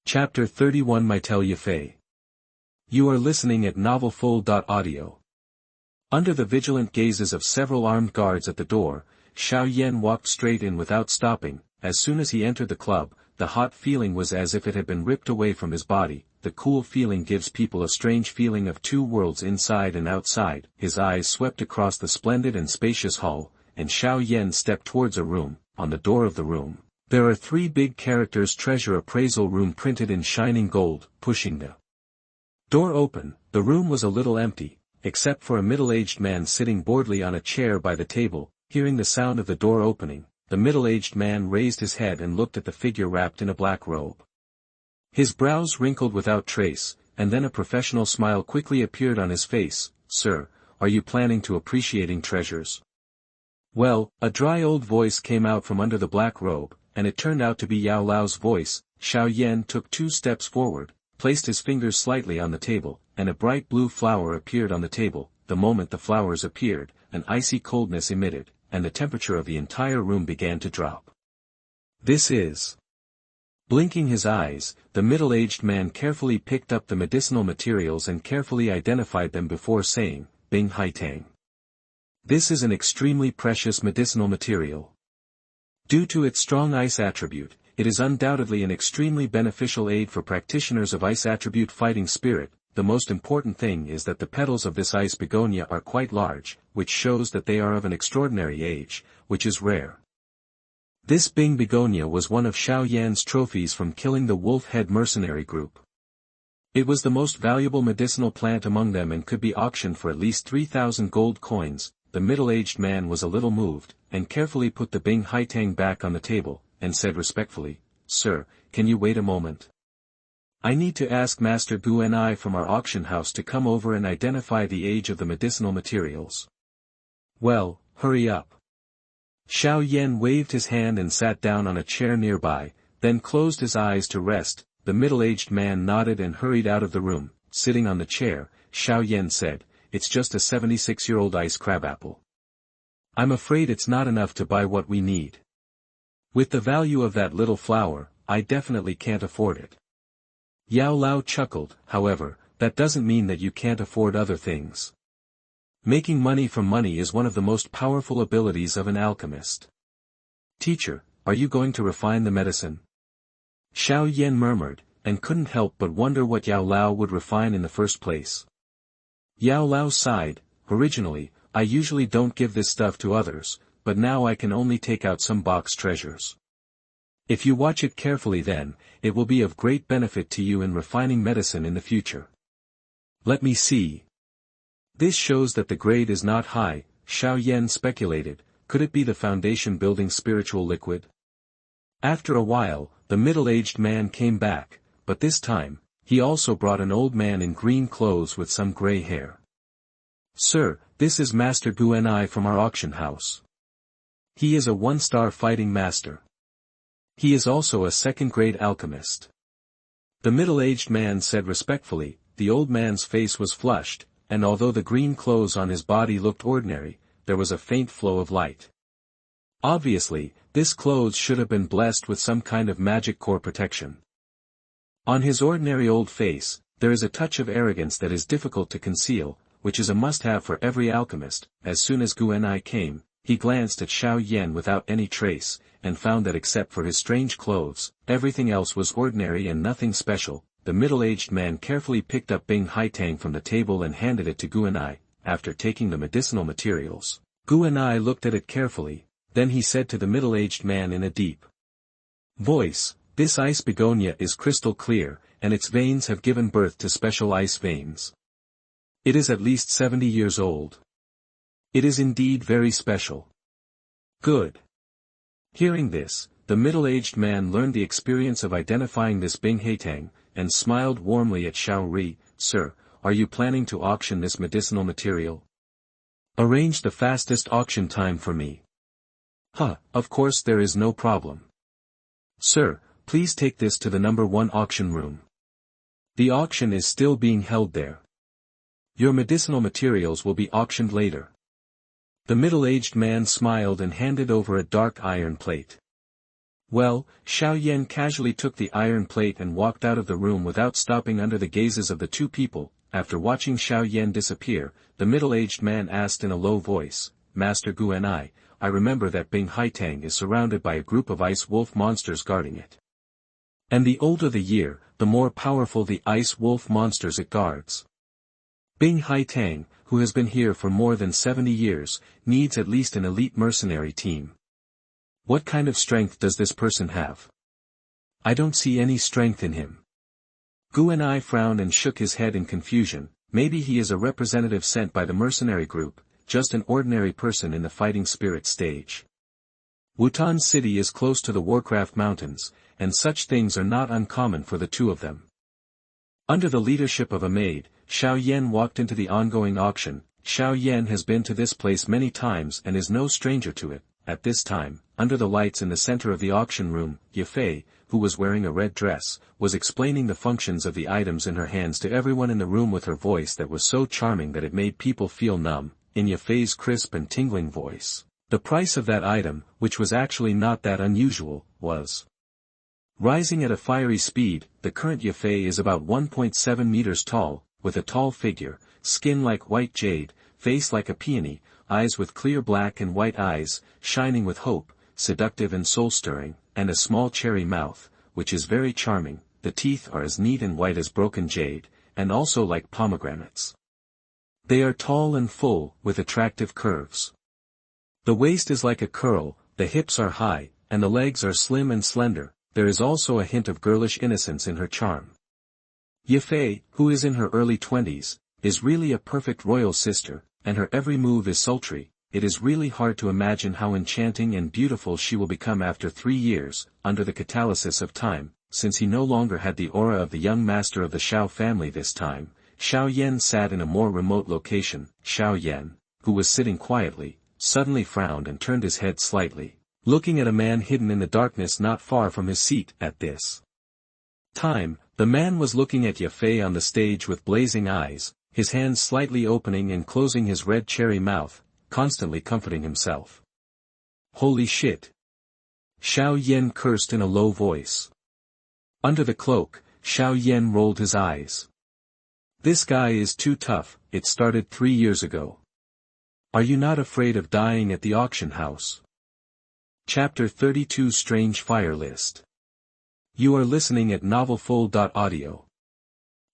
Chapter 31 Mitel Yafei. You are listening at novelfull.audio. Under the vigilant gazes of several armed guards at the door, Xiao Yan walked straight in without stopping. As soon as he entered the club, the hot feeling was as if it had been ripped away from his body. The cool feeling gives people a strange feeling of two worlds inside and outside. His eyes swept across the splendid and spacious hall, and Xiao Yan stepped towards a room. On the door of the room, there are three big characters: Treasure Appraisal Room, printed in shining gold. Pushing the door open, the room was a little empty, except for a middle-aged man sitting boredly on a chair by the table. Hearing the sound of the door opening, the middle-aged man raised his head and looked at the figure wrapped in a black robe. His brows wrinkled without trace, and then a professional smile quickly appeared on his face. "Sir, are you planning to appreciating treasures?" "Well," a dry old voice came out from under the black robe, and it turned out to be Yao Lao's voice. Xiao Yan took 2 steps forward, placed his fingers slightly on the table, and a bright blue flower appeared on the table. The moment the flowers appeared, an icy coldness emitted, and the temperature of the entire room began to drop. "This is..." Blinking his eyes, the middle-aged man carefully picked up the medicinal materials and carefully identified them before saying, "Bing Hai Tang. This is an extremely precious medicinal material. Due to its strong ice attribute, it is undoubtedly an extremely beneficial aid for practitioners of ice attribute fighting spirit. The most important thing is that the petals of this ice begonia are quite large, which shows that they are of an extraordinary age, which is rare." This Bing begonia was one of Xiao Yan's trophies from killing the wolf-head mercenary group. It was the most valuable medicinal plant among them and could be auctioned for at least 3,000 gold coins. The middle-aged man was a little moved, and carefully put the Bing Hai Tang back on the table, and said respectfully, "Sir, can you wait a moment? I need to ask Master Gu and I from our auction house to come over and identify the age of the medicinal materials." "Well, hurry up." Xiao Yan waved his hand and sat down on a chair nearby, then closed his eyes to rest. The middle-aged man nodded and hurried out of the room. Sitting on the chair, Xiao Yan said, "It's just a 76-year-old ice crabapple. I'm afraid it's not enough to buy what we need. With the value of that little flower, I definitely can't afford it." Yao Lao chuckled. "However, that doesn't mean that you can't afford other things. Making money from money is one of the most powerful abilities of an alchemist." "Teacher, are you going to refine the medicine?" Xiao Yan murmured, and couldn't help but wonder what Yao Lao would refine in the first place. Yao Lao sighed. "Originally, I usually don't give this stuff to others, but now I can only take out some box treasures. If you watch it carefully, then, it will be of great benefit to you in refining medicine in the future." "Let me see. This shows that the grade is not high," Xiao Yan speculated. "Could it be the foundation building spiritual liquid?" After a while, the middle-aged man came back, but this time, he also brought an old man in green clothes with some gray hair. "Sir, this is Master Gu and I from our auction house. He is a 1-star fighting master. He is also a 2nd-grade alchemist." The middle-aged man said respectfully. The old man's face was flushed, and although the green clothes on his body looked ordinary, there was a faint flow of light. Obviously, this clothes should have been blessed with some kind of magic core protection. On his ordinary old face, there is a touch of arrogance that is difficult to conceal, which is a must-have for every alchemist. As soon as Gu and I came, he glanced at Xiao Yan without any trace, and found that except for his strange clothes, everything else was ordinary and nothing special. The middle-aged man carefully picked up Bing Hai Tang from the table and handed it to Gu and I. After taking the medicinal materials, Gu and I looked at it carefully. Then he said to the middle-aged man in a deep voice, "This ice begonia is crystal clear, and its veins have given birth to special ice veins. It is at least 70 years old. It is indeed very special." "Good." Hearing this, the middle-aged man learned the experience of identifying this Bing Hai Tang, and smiled warmly at Xiao Ri. "Sir, are you planning to auction this medicinal material? Arrange the fastest auction time for me." Of course there is no problem. Sir, please take this to the number 1 auction room. The auction is still being held there. Your medicinal materials will be auctioned later." The middle-aged man smiled and handed over a dark iron plate. Well, Xiao Yan casually took the iron plate and walked out of the room without stopping under the gazes of the two people. After watching Xiao Yan disappear, the middle-aged man asked in a low voice, Master Gu and I remember that Bing Haitang is surrounded by a group of ice wolf monsters guarding it. And the older the year, the more powerful the ice wolf monsters it guards. Bing Haitang, who has been here for more than 70 years, needs at least an elite mercenary team. What kind of strength does this person have? I don't see any strength in him. Gu and I frowned and shook his head in confusion. Maybe he is a representative sent by the mercenary group, just an ordinary person in the fighting spirit stage. Wutan City is close to the Warcraft Mountains, and such things are not uncommon for the two of them. Under the leadership of a maid, Xiao Yan walked into the ongoing auction. Xiao Yan has been to this place many times and is no stranger to it. At this time, under the lights in the center of the auction room, Yafei, who was wearing a red dress, was explaining the functions of the items in her hands to everyone in the room with her voice that was so charming that it made people feel numb. In Yafei's crisp and tingling voice, the price of that item, which was actually not that unusual, was rising at a fiery speed. The current Yafei is about 1.7 meters tall, with a tall figure, skin like white jade, face like a peony, eyes with clear black and white eyes, shining with hope, seductive and soul-stirring, and a small cherry mouth, which is very charming. The teeth are as neat and white as broken jade, and also like pomegranates. They are tall and full, with attractive curves. The waist is like a curl, the hips are high, and the legs are slim and slender. There is also a hint of girlish innocence in her charm. Yafei, who is in her early 20s, is really a perfect royal sister, and her every move is sultry. It is really hard to imagine how enchanting and beautiful she will become after 3 years, under the catalysis of time. Since he no longer had the aura of the young master of the Xiao family this time, Xiao Yan sat in a more remote location. Xiao Yan, who was sitting quietly, suddenly frowned and turned his head slightly, looking at a man hidden in the darkness not far from his seat. At this time, the man was looking at Yafei on the stage with blazing eyes, his hands slightly opening and closing his red cherry mouth, constantly comforting himself. Holy shit! Xiao Yan cursed in a low voice. Under the cloak, Xiao Yan rolled his eyes. This guy is too tough. It started 3 years ago. Are you not afraid of dying at the auction house? Chapter 32 Strange Fire List. You are listening at novelfull.audio.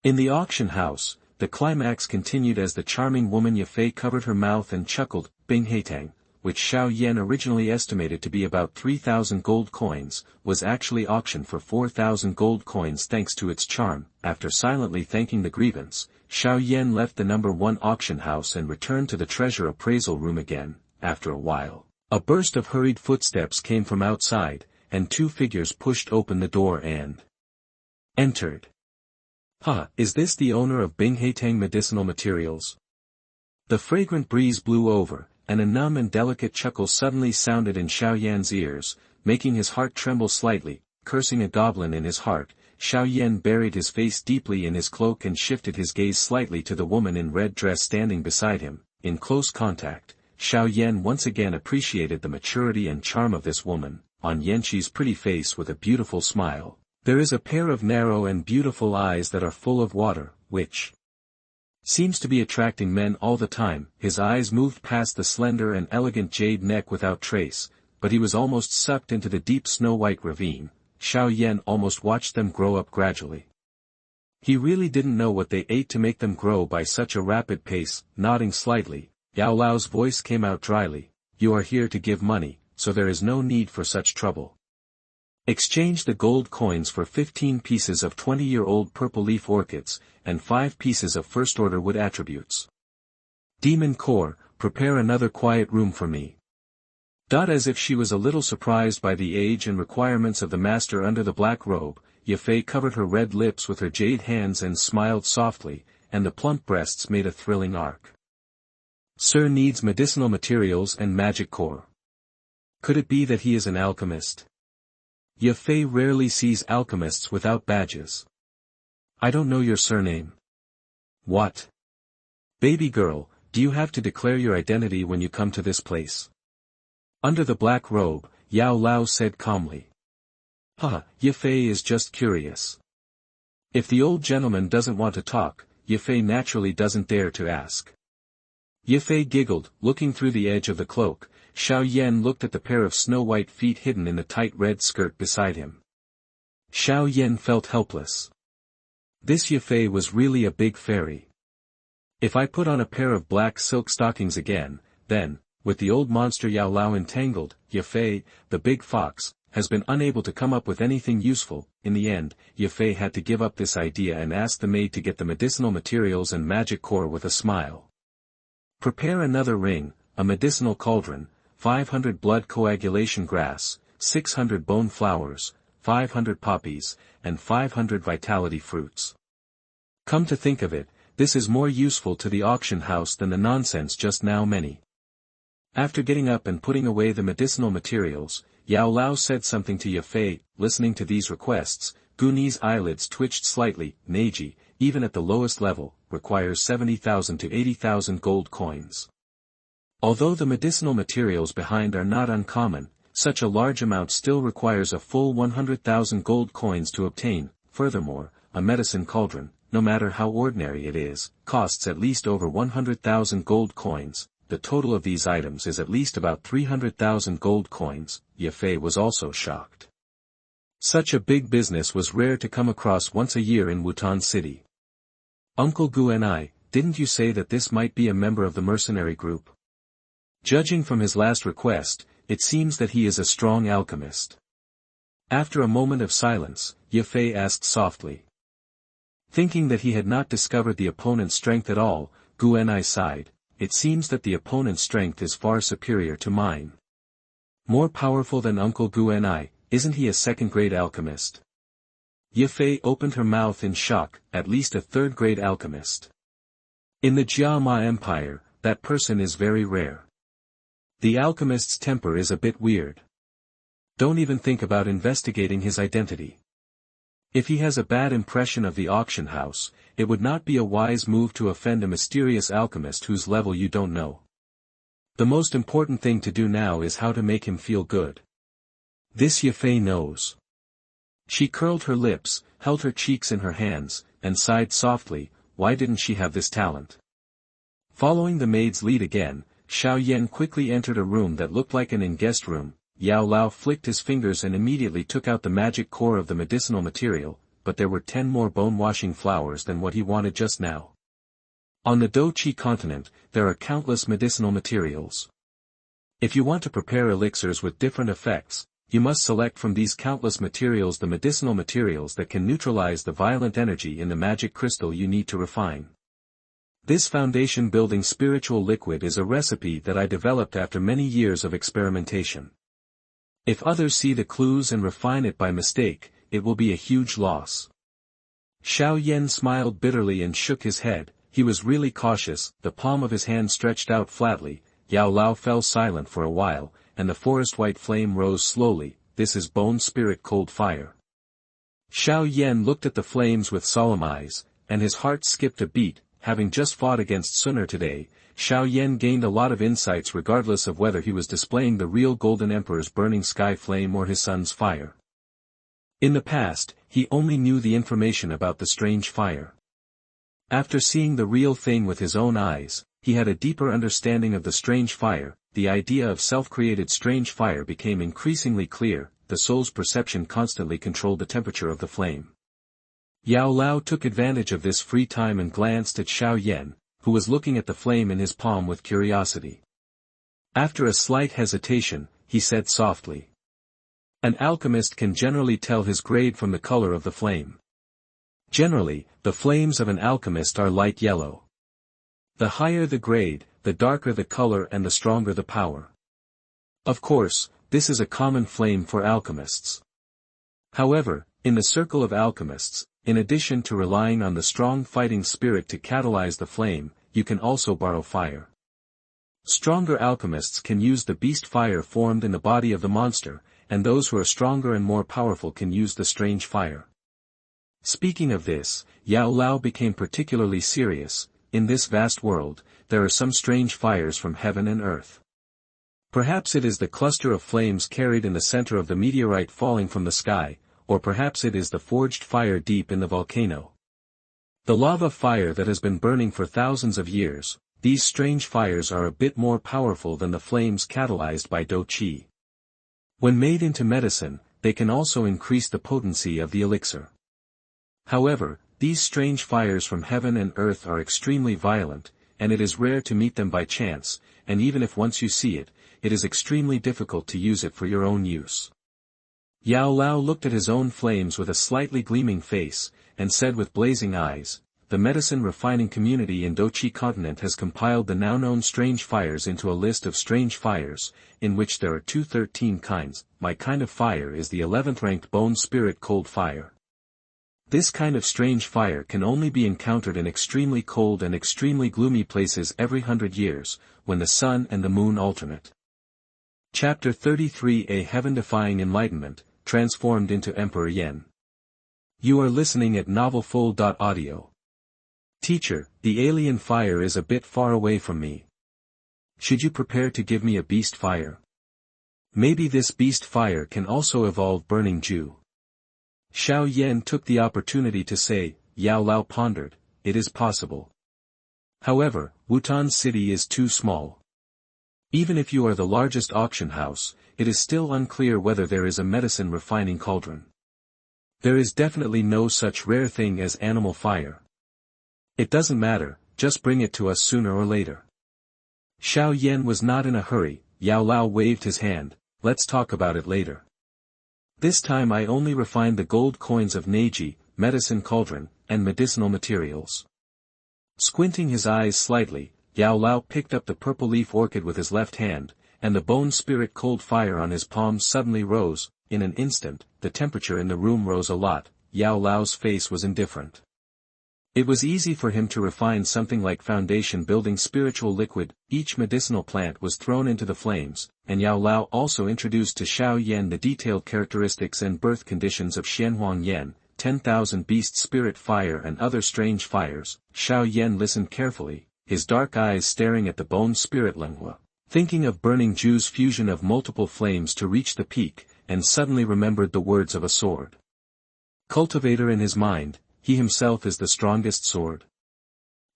In the auction house, the climax continued as the charming woman Yafei covered her mouth and chuckled. Bing Haitang, which Xiao Yan originally estimated to be about 3,000 gold coins, was actually auctioned for 4,000 gold coins thanks to its charm. After silently thanking the grievance, Xiao Yan left the number 1 auction house and returned to the treasure appraisal room again. After a while, a burst of hurried footsteps came from outside, and 2 figures pushed open the door and entered. Is this the owner of Bing Haitang Medicinal Materials? The fragrant breeze blew over, and a numb and delicate chuckle suddenly sounded in Xiao Yan's ears, making his heart tremble slightly. Cursing a goblin in his heart, Xiao Yan buried his face deeply in his cloak and shifted his gaze slightly to the woman in red dress standing beside him. In close contact, Xiao Yan once again appreciated the maturity and charm of this woman. On Yanqi's pretty face with a beautiful smile, there is a pair of narrow and beautiful eyes that are full of water, which seems to be attracting men all the time. His eyes moved past the slender and elegant jade neck without trace, but he was almost sucked into the deep snow-white ravine. Xiao Yan almost watched them grow up gradually. He really didn't know what they ate to make them grow by such a rapid pace. Nodding slightly, Yao Lao's voice came out dryly. You are here to give money, so there is no need for such trouble. Exchange the gold coins for 15 pieces of 20-year-old purple leaf orchids, and 5 pieces of first-order wood attributes. Demon Core, prepare another quiet room for me. As if she was a little surprised by the age and requirements of the master under the black robe, Yafei covered her red lips with her jade hands and smiled softly, and the plump breasts made a thrilling arc. Sir needs medicinal materials and magic core. Could it be that he is an alchemist? Yafei rarely sees alchemists without badges. I don't know your surname. What? Baby girl, do you have to declare your identity when you come to this place? Under the black robe, Yao Lao said calmly. Haha, Yafei is just curious. If the old gentleman doesn't want to talk, Yafei naturally doesn't dare to ask. Yafei giggled, looking through the edge of the cloak. Xiao Yan looked at the pair of snow-white feet hidden in the tight red skirt beside him. Xiao Yan felt helpless. This Yafei was really a big fairy. If I put on a pair of black silk stockings again, then, with the old monster Yao Lao entangled, Yafei, the big fox, has been unable to come up with anything useful. In the end, Yafei had to give up this idea and ask the maid to get the medicinal materials and magic core with a smile. Prepare another ring, a medicinal cauldron, 500 blood coagulation grass, 600 bone flowers, 500 poppies, and 500 vitality fruits. Come to think of it, this is more useful to the auction house than the nonsense just now many. After getting up and putting away the medicinal materials, Yao Lao said something to Yafei. Listening to these requests, Guni's eyelids twitched slightly. Neji, even at the lowest level, requires 70,000 to 80,000 gold coins. Although the medicinal materials behind are not uncommon, such a large amount still requires a full 100,000 gold coins to obtain. Furthermore, a medicine cauldron, no matter how ordinary it is, costs at least over 100,000 gold coins. The total of these items is at least about 300,000 gold coins. Yafei was also shocked. Such a big business was rare to come across once a year in Wutan City. Uncle Gu and I, didn't you say that this might be a member of the mercenary group? Judging from his last request, it seems that he is a strong alchemist. After a moment of silence, Yafei asked softly. Thinking that he had not discovered the opponent's strength at all, Gu and I sighed. It seems that the opponent's strength is far superior to mine. More powerful than Uncle Gu and I, isn't he a second-grade alchemist? Yafei opened her mouth in shock. At least a third-grade alchemist. In the Jiama Empire, that person is very rare. The alchemist's temper is a bit weird. Don't even think about investigating his identity. If he has a bad impression of the auction house, it would not be a wise move to offend a mysterious alchemist whose level you don't know. The most important thing to do now is how to make him feel good. This Yafei knows. She curled her lips, held her cheeks in her hands, and sighed softly. Why didn't she have this talent? Following the maid's lead again, Xiao Yan quickly entered a room that looked like an in-guest room. Yao Lao flicked his fingers and immediately took out the magic core of the medicinal material, but there were 10 more bone-washing flowers than what he wanted just now. On the Dou Qi Continent, there are countless medicinal materials. If you want to prepare elixirs with different effects, you must select from these countless materials the medicinal materials that can neutralize the violent energy in the magic crystal you need to refine. This foundation-building spiritual liquid is a recipe that I developed after many years of experimentation. If others see the clues and refine it by mistake, it will be a huge loss. Xiao Yan smiled bitterly and shook his head. He was really cautious. The palm of his hand stretched out flatly. Yao Lao fell silent for a while, and the forest-white flame rose slowly. This is bone spirit cold fire. Xiao Yan looked at the flames with solemn eyes, and his heart skipped a beat. Having just fought against Sun'er today, Xiao Yan gained a lot of insights regardless of whether he was displaying the real Golden Emperor's burning sky flame or his son's fire. In the past, he only knew the information about the strange fire. After seeing the real thing with his own eyes, he had a deeper understanding of the strange fire. The idea of self-created strange fire became increasingly clear. The soul's perception constantly controlled the temperature of the flame. Yao Lao took advantage of this free time and glanced at Xiao Yan, who was looking at the flame in his palm with curiosity. After a slight hesitation, he said softly. An alchemist can generally tell his grade from the color of the flame. Generally, the flames of an alchemist are light yellow. The higher the grade, the darker the color and the stronger the power. Of course, this is a common flame for alchemists. However, in the circle of alchemists, in addition to relying on the strong fighting spirit to catalyze the flame, you can also borrow fire. Stronger alchemists can use the beast fire formed in the body of the monster, and those who are stronger and more powerful can use the strange fire. Speaking of this, Yao Lao became particularly serious. In this vast world, there are some strange fires from heaven and earth. Perhaps it is the cluster of flames carried in the center of the meteorite falling from the sky, or perhaps it is the forged fire deep in the volcano. The lava fire that has been burning for thousands of years, these strange fires are a bit more powerful than the flames catalyzed by Dou Qi. When made into medicine, they can also increase the potency of the elixir. However, these strange fires from heaven and earth are extremely violent, and it is rare to meet them by chance, and even if once you see it, it is extremely difficult to use it for your own use. Yao Lao looked at his own flames with a slightly gleaming face, and said with blazing eyes, "The medicine refining community in Dou Qi Continent has compiled the now known strange fires into a list of strange fires, in which there are 213 kinds. My kind of fire is the 11th ranked bone spirit cold fire. This kind of strange fire can only be encountered in extremely cold and extremely gloomy places every 100 years, when the sun and the moon alternate." Chapter 33: A Heaven-Defying Enlightenment, Transformed into Emperor Yan. You are listening at novelfull.audio. Teacher, the alien fire is a bit far away from me. Should you prepare to give me a beast fire? Maybe this beast fire can also evolve Burning Jue. Xiao Yan took the opportunity to say. Yao Lao pondered, it is possible. However, Wutan's city is too small. Even if you are the largest auction house, it is still unclear whether there is a medicine refining cauldron. There is definitely no such rare thing as animal fire. It doesn't matter, just bring it to us sooner or later. Xiao Yan was not in a hurry. Yao Lao waved his hand, let's talk about it later. This time I only refined the gold coins of Neji, medicine cauldron, and medicinal materials. Squinting his eyes slightly, Yao Lao picked up the purple leaf orchid with his left hand, and the bone spirit cold fire on his palm suddenly rose. In an instant, the temperature in the room rose a lot. Yao Lao's face was indifferent. It was easy for him to refine something like foundation-building spiritual liquid. Each medicinal plant was thrown into the flames, and Yao Lao also introduced to Xiao Yan the detailed characteristics and birth conditions of Xianhuang Yan, 10,000 beast spirit fire and other strange fires. Xiao Yan listened carefully, his dark eyes staring at the bone spirit Lenghua, thinking of Burning Jue's fusion of multiple flames to reach the peak, and suddenly remembered the words of a sword. Cultivator in his mind, he himself is the strongest sword.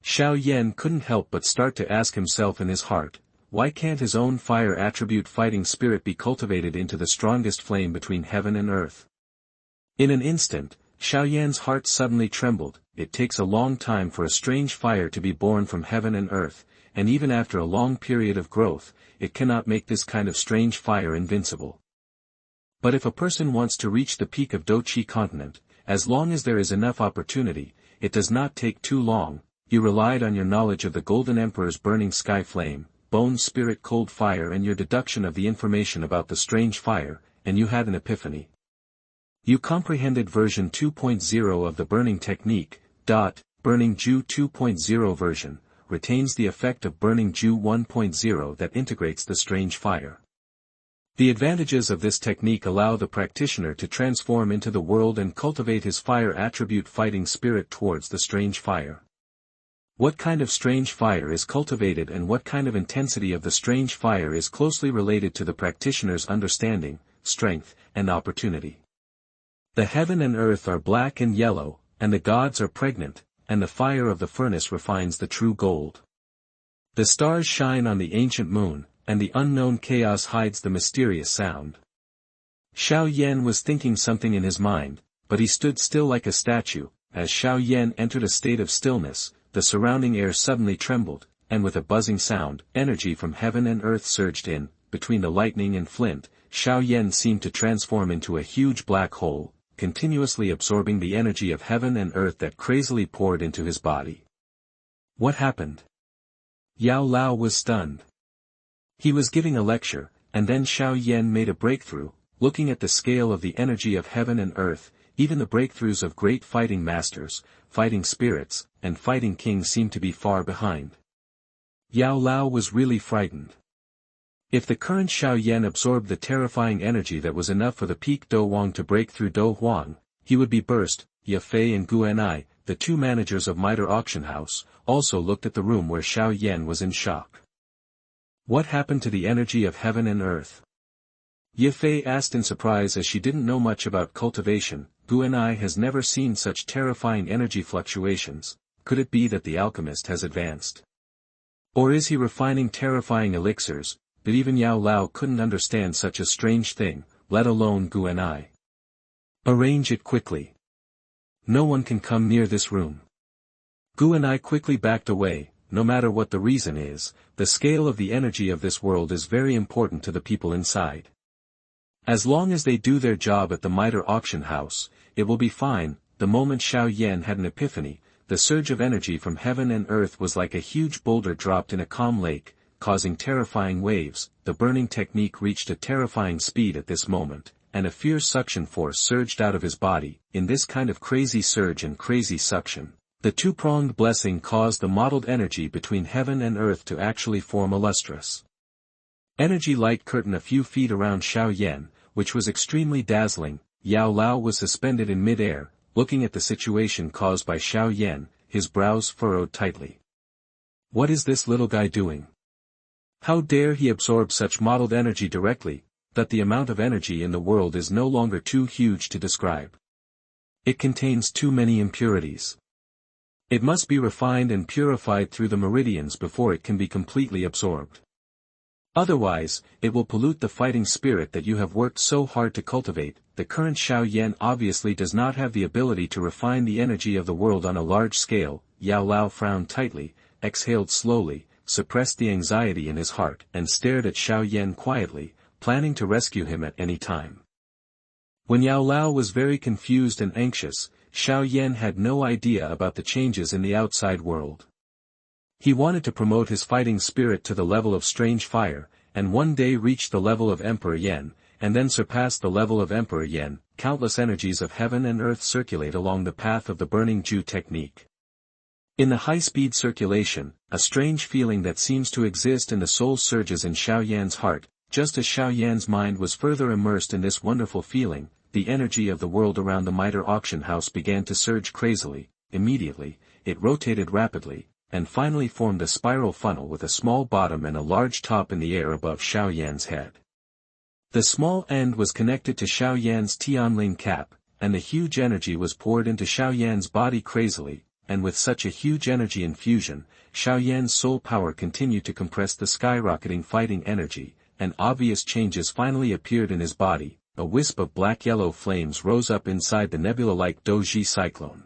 Xiao Yan couldn't help but start to ask himself in his heart, why can't his own fire attribute fighting spirit be cultivated into the strongest flame between heaven and earth? In an instant, Xiao Yan's heart suddenly trembled. It takes a long time for a strange fire to be born from heaven and earth, and even after a long period of growth, it cannot make this kind of strange fire invincible. But if a person wants to reach the peak of Dou Qi Continent, as long as there is enough opportunity, it does not take too long. You relied on your knowledge of the Golden Emperor's burning sky flame, bone spirit cold fire and your deduction of the information about the strange fire, and you had an epiphany. You comprehended version 2.0 of the burning technique. Burning Jue 2.0 version retains the effect of Burning Jue 1.0 that integrates the strange fire. The advantages of this technique allow the practitioner to transform into the world and cultivate his fire attribute fighting spirit towards the strange fire. What kind of strange fire is cultivated and what kind of intensity of the strange fire is closely related to the practitioner's understanding, strength, and opportunity. The heaven and earth are black and yellow, and the gods are pregnant, and the fire of the furnace refines the true gold. The stars shine on the ancient moon, and the unknown chaos hides the mysterious sound. Xiao Yan was thinking something in his mind, but he stood still like a statue. As Xiao Yan entered a state of stillness, the surrounding air suddenly trembled, and with a buzzing sound, energy from heaven and earth surged in. Between the lightning and flint, Xiao Yan seemed to transform into a huge black hole, continuously absorbing the energy of heaven and earth that crazily poured into his body. What happened? Yao Lao was stunned. He was giving a lecture, and then Xiao Yan made a breakthrough. Looking at the scale of the energy of heaven and earth, even the breakthroughs of great fighting masters, fighting spirits, and fighting kings seemed to be far behind. Yao Lao was really frightened. If the current Xiao Yan absorbed the terrifying energy that was enough for the peak Dou Wang to break through Dou Huang, he would be burst. Yafei and Guanai, the two managers of Mitre Auction House, also looked at the room where Xiao Yan was in shock. What happened to the energy of heaven and earth? Yafei asked in surprise as she didn't know much about cultivation. Guanai has never seen such terrifying energy fluctuations. Could it be that the alchemist has advanced? Or is he refining terrifying elixirs? But even Yao Lao couldn't understand such a strange thing, let alone Guanai. Arrange it quickly. No one can come near this room. Guanai quickly backed away. No matter what the reason is, the scale of the energy of this world is very important to the people inside. As long as they do their job at the Mitre auction house, it will be fine. The moment Xiao Yan had an epiphany, the surge of energy from heaven and earth was like a huge boulder dropped in a calm lake, causing terrifying waves. The burning technique reached a terrifying speed at this moment, and a fierce suction force surged out of his body. In this kind of crazy surge and crazy suction, the two-pronged blessing caused the mottled energy between heaven and earth to actually form a lustrous energy light curtain a few feet around Xiao Yan, which was extremely dazzling. Yao Lao was suspended in mid-air, looking at the situation caused by Xiao Yan, his brows furrowed tightly. What is this little guy doing? How dare he absorb such mottled energy directly? That the amount of energy in the world is no longer too huge to describe. It contains too many impurities. It must be refined and purified through the meridians before it can be completely absorbed. Otherwise, it will pollute the fighting spirit that you have worked so hard to cultivate. The current Xiao Yan obviously does not have the ability to refine the energy of the world on a large scale. Yao Lao frowned tightly, exhaled slowly, suppressed the anxiety in his heart, and stared at Xiao Yan quietly, planning to rescue him at any time. When Yao Lao was very confused and anxious, Xiao Yan had no idea about the changes in the outside world. He wanted to promote his fighting spirit to the level of strange fire, and one day reach the level of Emperor Yan, and then surpass the level of Emperor Yan. Countless energies of heaven and earth circulate along the path of the Burning Jue technique. In the high-speed circulation, a strange feeling that seems to exist in the soul surges in Xiao Yan's heart. Just as Xiao Yan's mind was further immersed in this wonderful feeling, the energy of the world around the Mitre auction house began to surge crazily. Immediately, it rotated rapidly, and finally formed a spiral funnel with a small bottom and a large top in the air above Xiao Yan's head. The small end was connected to Xiao Yan's Tianling cap, and the huge energy was poured into Xiao Yan's body crazily, and with such a huge energy infusion, Xiao Yan's soul power continued to compress the skyrocketing fighting energy, and obvious changes finally appeared in his body. A wisp of black-yellow flames rose up inside the nebula-like Dou Zhi cyclone.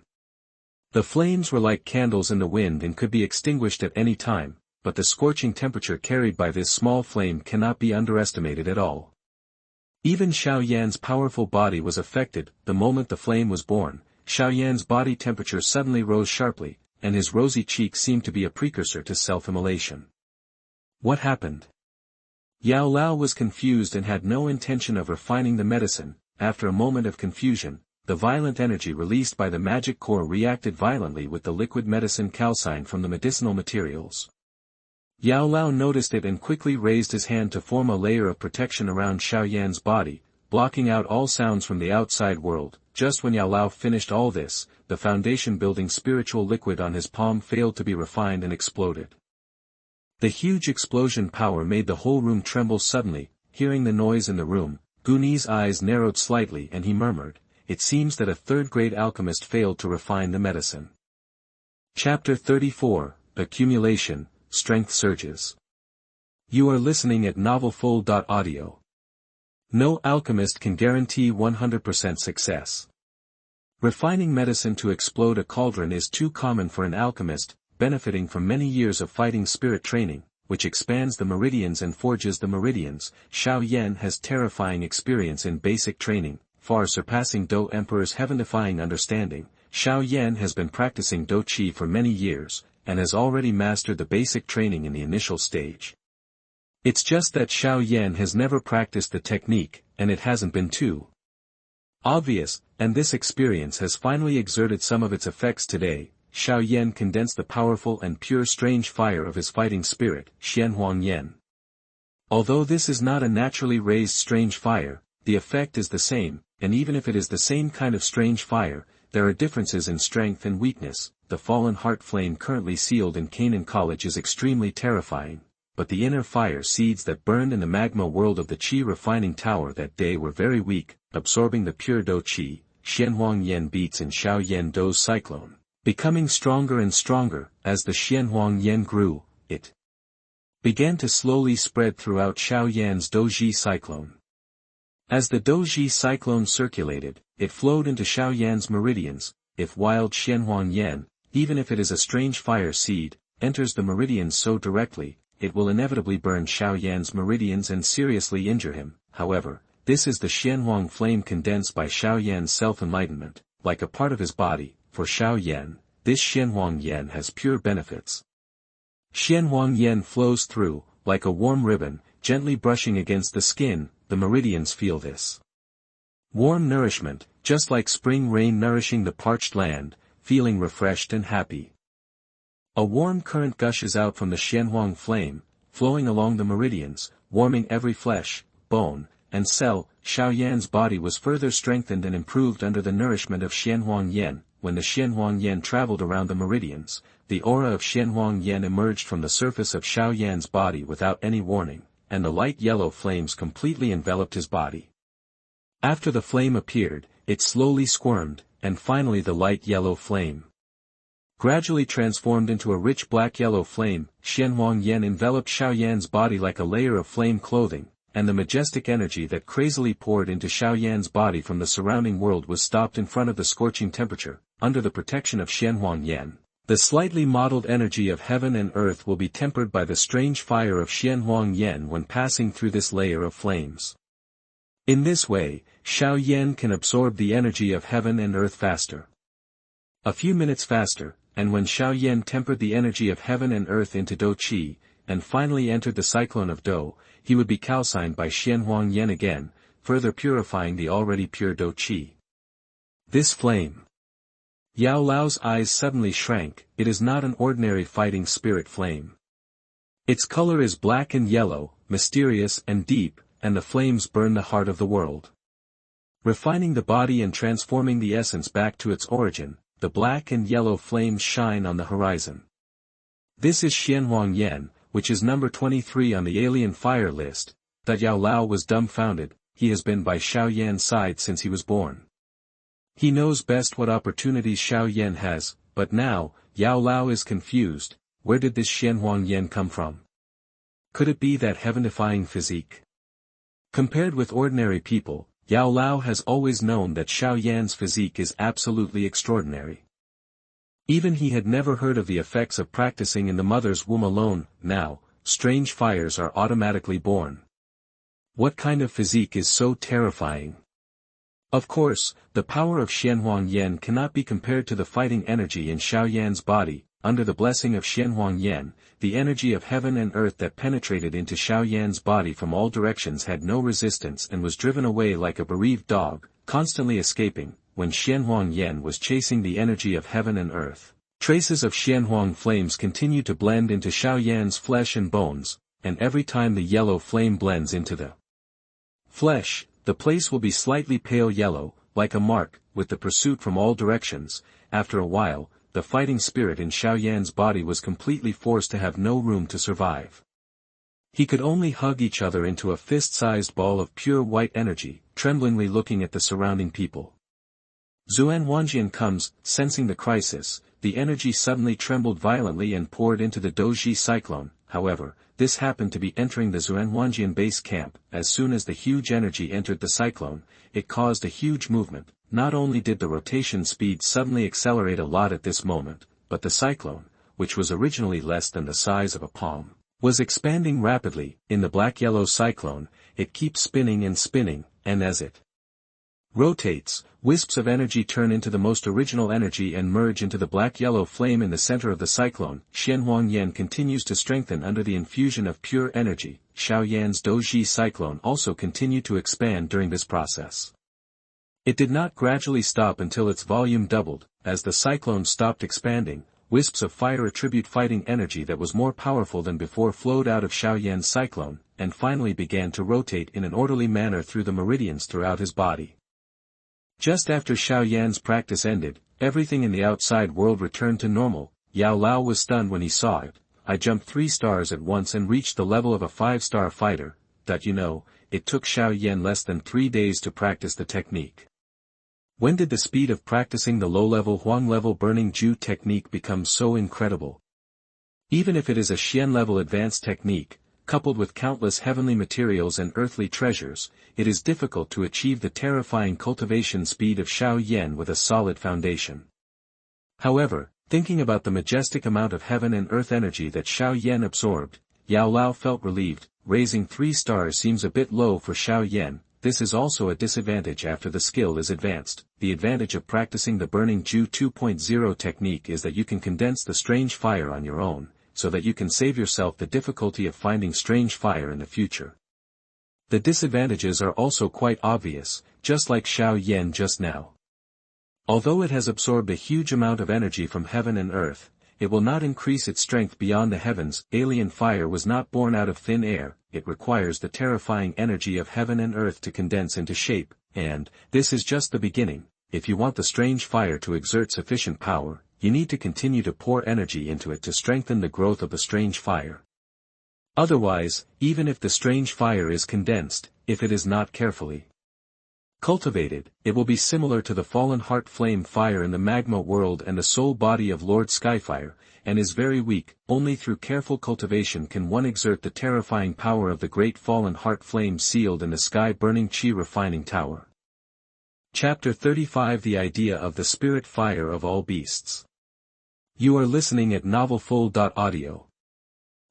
The flames were like candles in the wind and could be extinguished at any time, but the scorching temperature carried by this small flame cannot be underestimated at all. Even Xiao Yan's powerful body was affected. The moment the flame was born, Xiao Yan's body temperature suddenly rose sharply, and his rosy cheek seemed to be a precursor to self-immolation. What happened? Yao Lao was confused and had no intention of refining the medicine. After a moment of confusion, the violent energy released by the magic core reacted violently with the liquid medicine calcine from the medicinal materials. Yao Lao noticed it and quickly raised his hand to form a layer of protection around Xiao Yan's body, blocking out all sounds from the outside world. Just when Yao Lao finished all this, the foundation-building spiritual liquid on his palm failed to be refined and exploded. The huge explosion power made the whole room tremble suddenly. Hearing the noise in the room, Guni's eyes narrowed slightly and he murmured, "It seems that a third-grade alchemist failed to refine the medicine." Chapter 34, Accumulation, Strength Surges. You are listening at novelfull.audio. No alchemist can guarantee 100% success. Refining medicine to explode a cauldron is too common for an alchemist, benefiting from many years of fighting spirit training, which expands the meridians and forges the meridians. Xiao Yan has terrifying experience in basic training, far surpassing Dou Emperor's heaven-defying understanding. Xiao Yan has been practicing Dou Qi for many years, and has already mastered the basic training in the initial stage. It's just that Xiao Yan has never practiced the technique, and it hasn't been too obvious, and this experience has finally exerted some of its effects today. Xiao Yan condensed the powerful and pure strange fire of his fighting spirit, Xianhuang Yan. Although this is not a naturally raised strange fire, the effect is the same, and even if it is the same kind of strange fire, there are differences in strength and weakness. The fallen heart flame currently sealed in Canaan College is extremely terrifying. but the inner fire seeds that burned in the magma world of the Qi refining tower that day were very weak, absorbing the pure Dou Qi. Xianhuang Yan beats in Xiao Yan Dou's cyclone, becoming stronger and stronger. As the Xianhuang Yan grew, it began to slowly spread throughout Xiao Yan's Dou Zhi cyclone. As the Dou Zhi cyclone circulated, it flowed into Xiao Yan's meridians. If wild Xianhuang Yan, even if it is a strange fire seed, enters the meridians so directly, it will inevitably burn Xiao Yan's meridians and seriously injure him. However, this is the Xianhuang flame condensed by Xiao Yan's self-enlightenment, like a part of his body. For Xiao Yan, this Xianhuang Yan has pure benefits. Xianhuang Yan flows through, like a warm ribbon, gently brushing against the skin. The meridians feel this warm nourishment, just like spring rain nourishing the parched land, feeling refreshed and happy. A warm current gushes out from the Xianhuang flame, flowing along the meridians, warming every flesh, bone, and cell. Xiao Yan's body was further strengthened and improved under the nourishment of Xianhuang Yan. When the Xianhuang Yan traveled around the meridians, the aura of Xianhuang Yan emerged from the surface of Xiao Yan's body without any warning, and the light yellow flames completely enveloped his body. After the flame appeared, it slowly squirmed, and finally the light yellow flame gradually transformed into a rich black-yellow flame. Xianhuang Yan enveloped Xiao Yan's body like a layer of flame clothing, and the majestic energy that crazily poured into Xiao Yan's body from the surrounding world was stopped in front of the scorching temperature. Under the protection of Xianhuang Yan, the slightly modeled energy of heaven and earth will be tempered by the strange fire of Xianhuang Yan when passing through this layer of flames. In this way, Xiao Yan can absorb the energy of heaven and earth faster. A few minutes faster, and when Xiao Yan tempered the energy of heaven and earth into Dou Qi, and finally entered the cyclone of Dou, he would be calcined by Xianhuang Yan again, further purifying the already pure Dou Qi. This flame. Yao Lao's eyes suddenly shrank. It is not an ordinary fighting spirit flame. Its color is black and yellow, mysterious and deep, and the flames burn the heart of the world. Refining the body and transforming the essence back to its origin, the black and yellow flames shine on the horizon. This is Xianhuang Yan, which is number 23 on the alien fire list. That Yao Lao was dumbfounded. He has been by Xiao Yan's side since he was born. He knows best what opportunities Xiao Yan has, but now, Yao Lao is confused. Where did this Xianhuang Yan come from? Could it be that heaven-defying physique? Compared with ordinary people, Yao Lao has always known that Xiao Yan's physique is absolutely extraordinary. Even he had never heard of the effects of practicing in the mother's womb alone. Now, strange fires are automatically born. What kind of physique is so terrifying? Of course, the power of Xianhuang Yan cannot be compared to the fighting energy in Xiao Yan's body. Under the blessing of Xianhuang Yan, the energy of heaven and earth that penetrated into Xiao Yan's body from all directions had no resistance and was driven away like a bereaved dog, constantly escaping. When Xianhuang Yan was chasing the energy of heaven and earth, traces of Xianhuang flames continue to blend into Xiao Yan's flesh and bones, and every time the yellow flame blends into the flesh, the place will be slightly pale yellow, like a mark. With the pursuit from all directions, after a while, the fighting spirit in Xiao Yan's body was completely forced to have no room to survive. He could only hug each other into a fist-sized ball of pure white energy, tremblingly looking at the surrounding people. Zuan Wanjian comes, sensing the crisis. The energy suddenly trembled violently and poured into the Dou Zhi cyclone. However, this happened to be entering the Zuan Wanjian base camp. As soon as the huge energy entered the cyclone, it caused a huge movement. Not only did the rotation speed suddenly accelerate a lot at this moment, but the cyclone, which was originally less than the size of a palm, was expanding rapidly. In the black-yellow cyclone, it keeps spinning and spinning, and as it rotates, wisps of energy turn into the most original energy and merge into the black-yellow flame in the center of the cyclone. Xianhuang Yan continues to strengthen under the infusion of pure energy. Xiao Yan's Dou Zhi cyclone also continued to expand during this process. It did not gradually stop until its volume doubled. As the cyclone stopped expanding, wisps of fire attribute fighting energy that was more powerful than before flowed out of Xiao Yan's cyclone, and finally began to rotate in an orderly manner through the meridians throughout his body. Just after Xiao Yan's practice ended, everything in the outside world returned to normal. Yao Lao was stunned when he saw it. I jumped 3 stars at once and reached the level of a 5-star fighter. It took Xiao Yan less than 3 days to practice the technique. When did the speed of practicing the low-level Huang-level Burning Jue technique become so incredible? Even if it is a Xian-level advanced technique, coupled with countless heavenly materials and earthly treasures, it is difficult to achieve the terrifying cultivation speed of Xiao Yan with a solid foundation. However, thinking about the majestic amount of heaven and earth energy that Xiao Yan absorbed, Yao Lao felt relieved. Raising 3 stars seems a bit low for Xiao Yan. This is also a disadvantage after the skill is advanced. The advantage of practicing the Burning Jue 2.0 technique is that you can condense the strange fire on your own, so that you can save yourself the difficulty of finding strange fire in the future. The disadvantages are also quite obvious, just like Xiao Yan just now. Although it has absorbed a huge amount of energy from heaven and earth, it will not increase its strength beyond the heavens. Alien fire was not born out of thin air, it requires the terrifying energy of heaven and earth to condense into shape, and, this is just the beginning. If you want the strange fire to exert sufficient power, you need to continue to pour energy into it to strengthen the growth of the strange fire. Otherwise, even if the strange fire is condensed, if it is not carefully cultivated, it will be similar to the fallen heart flame fire in the magma world and the soul body of Lord Skyfire, and is very weak. Only through careful cultivation can one exert the terrifying power of the great fallen heart flame sealed in the sky burning Qi refining tower. Chapter 35 The Idea of the Spirit Fire of All Beasts. You are listening at novelfull.audio.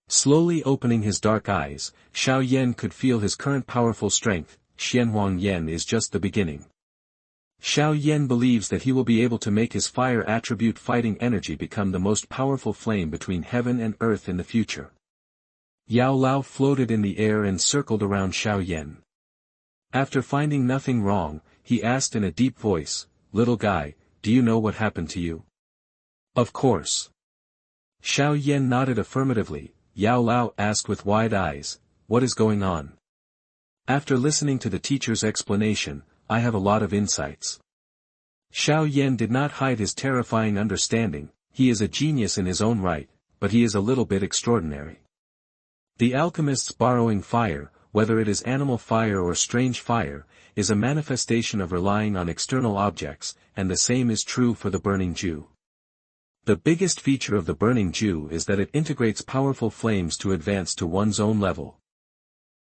Slowly opening his dark eyes, Xiao Yan could feel his current powerful strength. Xianhuang Yan is just the beginning. Xiao Yan believes that he will be able to make his fire attribute fighting energy become the most powerful flame between heaven and earth in the future. Yao Lao floated in the air and circled around Xiao Yan. After finding nothing wrong, he asked in a deep voice, "Little guy, do you know what happened to you?" "Of course." Xiao Yan nodded affirmatively. Yao Lao asked with wide eyes, "What is going on?" After listening to the teacher's explanation, I have a lot of insights. Xiao Yan did not hide his terrifying understanding. He is a genius in his own right, but he is a little bit extraordinary. The alchemist's borrowing fire, whether it is animal fire or strange fire, is a manifestation of relying on external objects, and the same is true for the Burning Jue. The biggest feature of the Burning Jue is that it integrates powerful flames to advance to one's own level.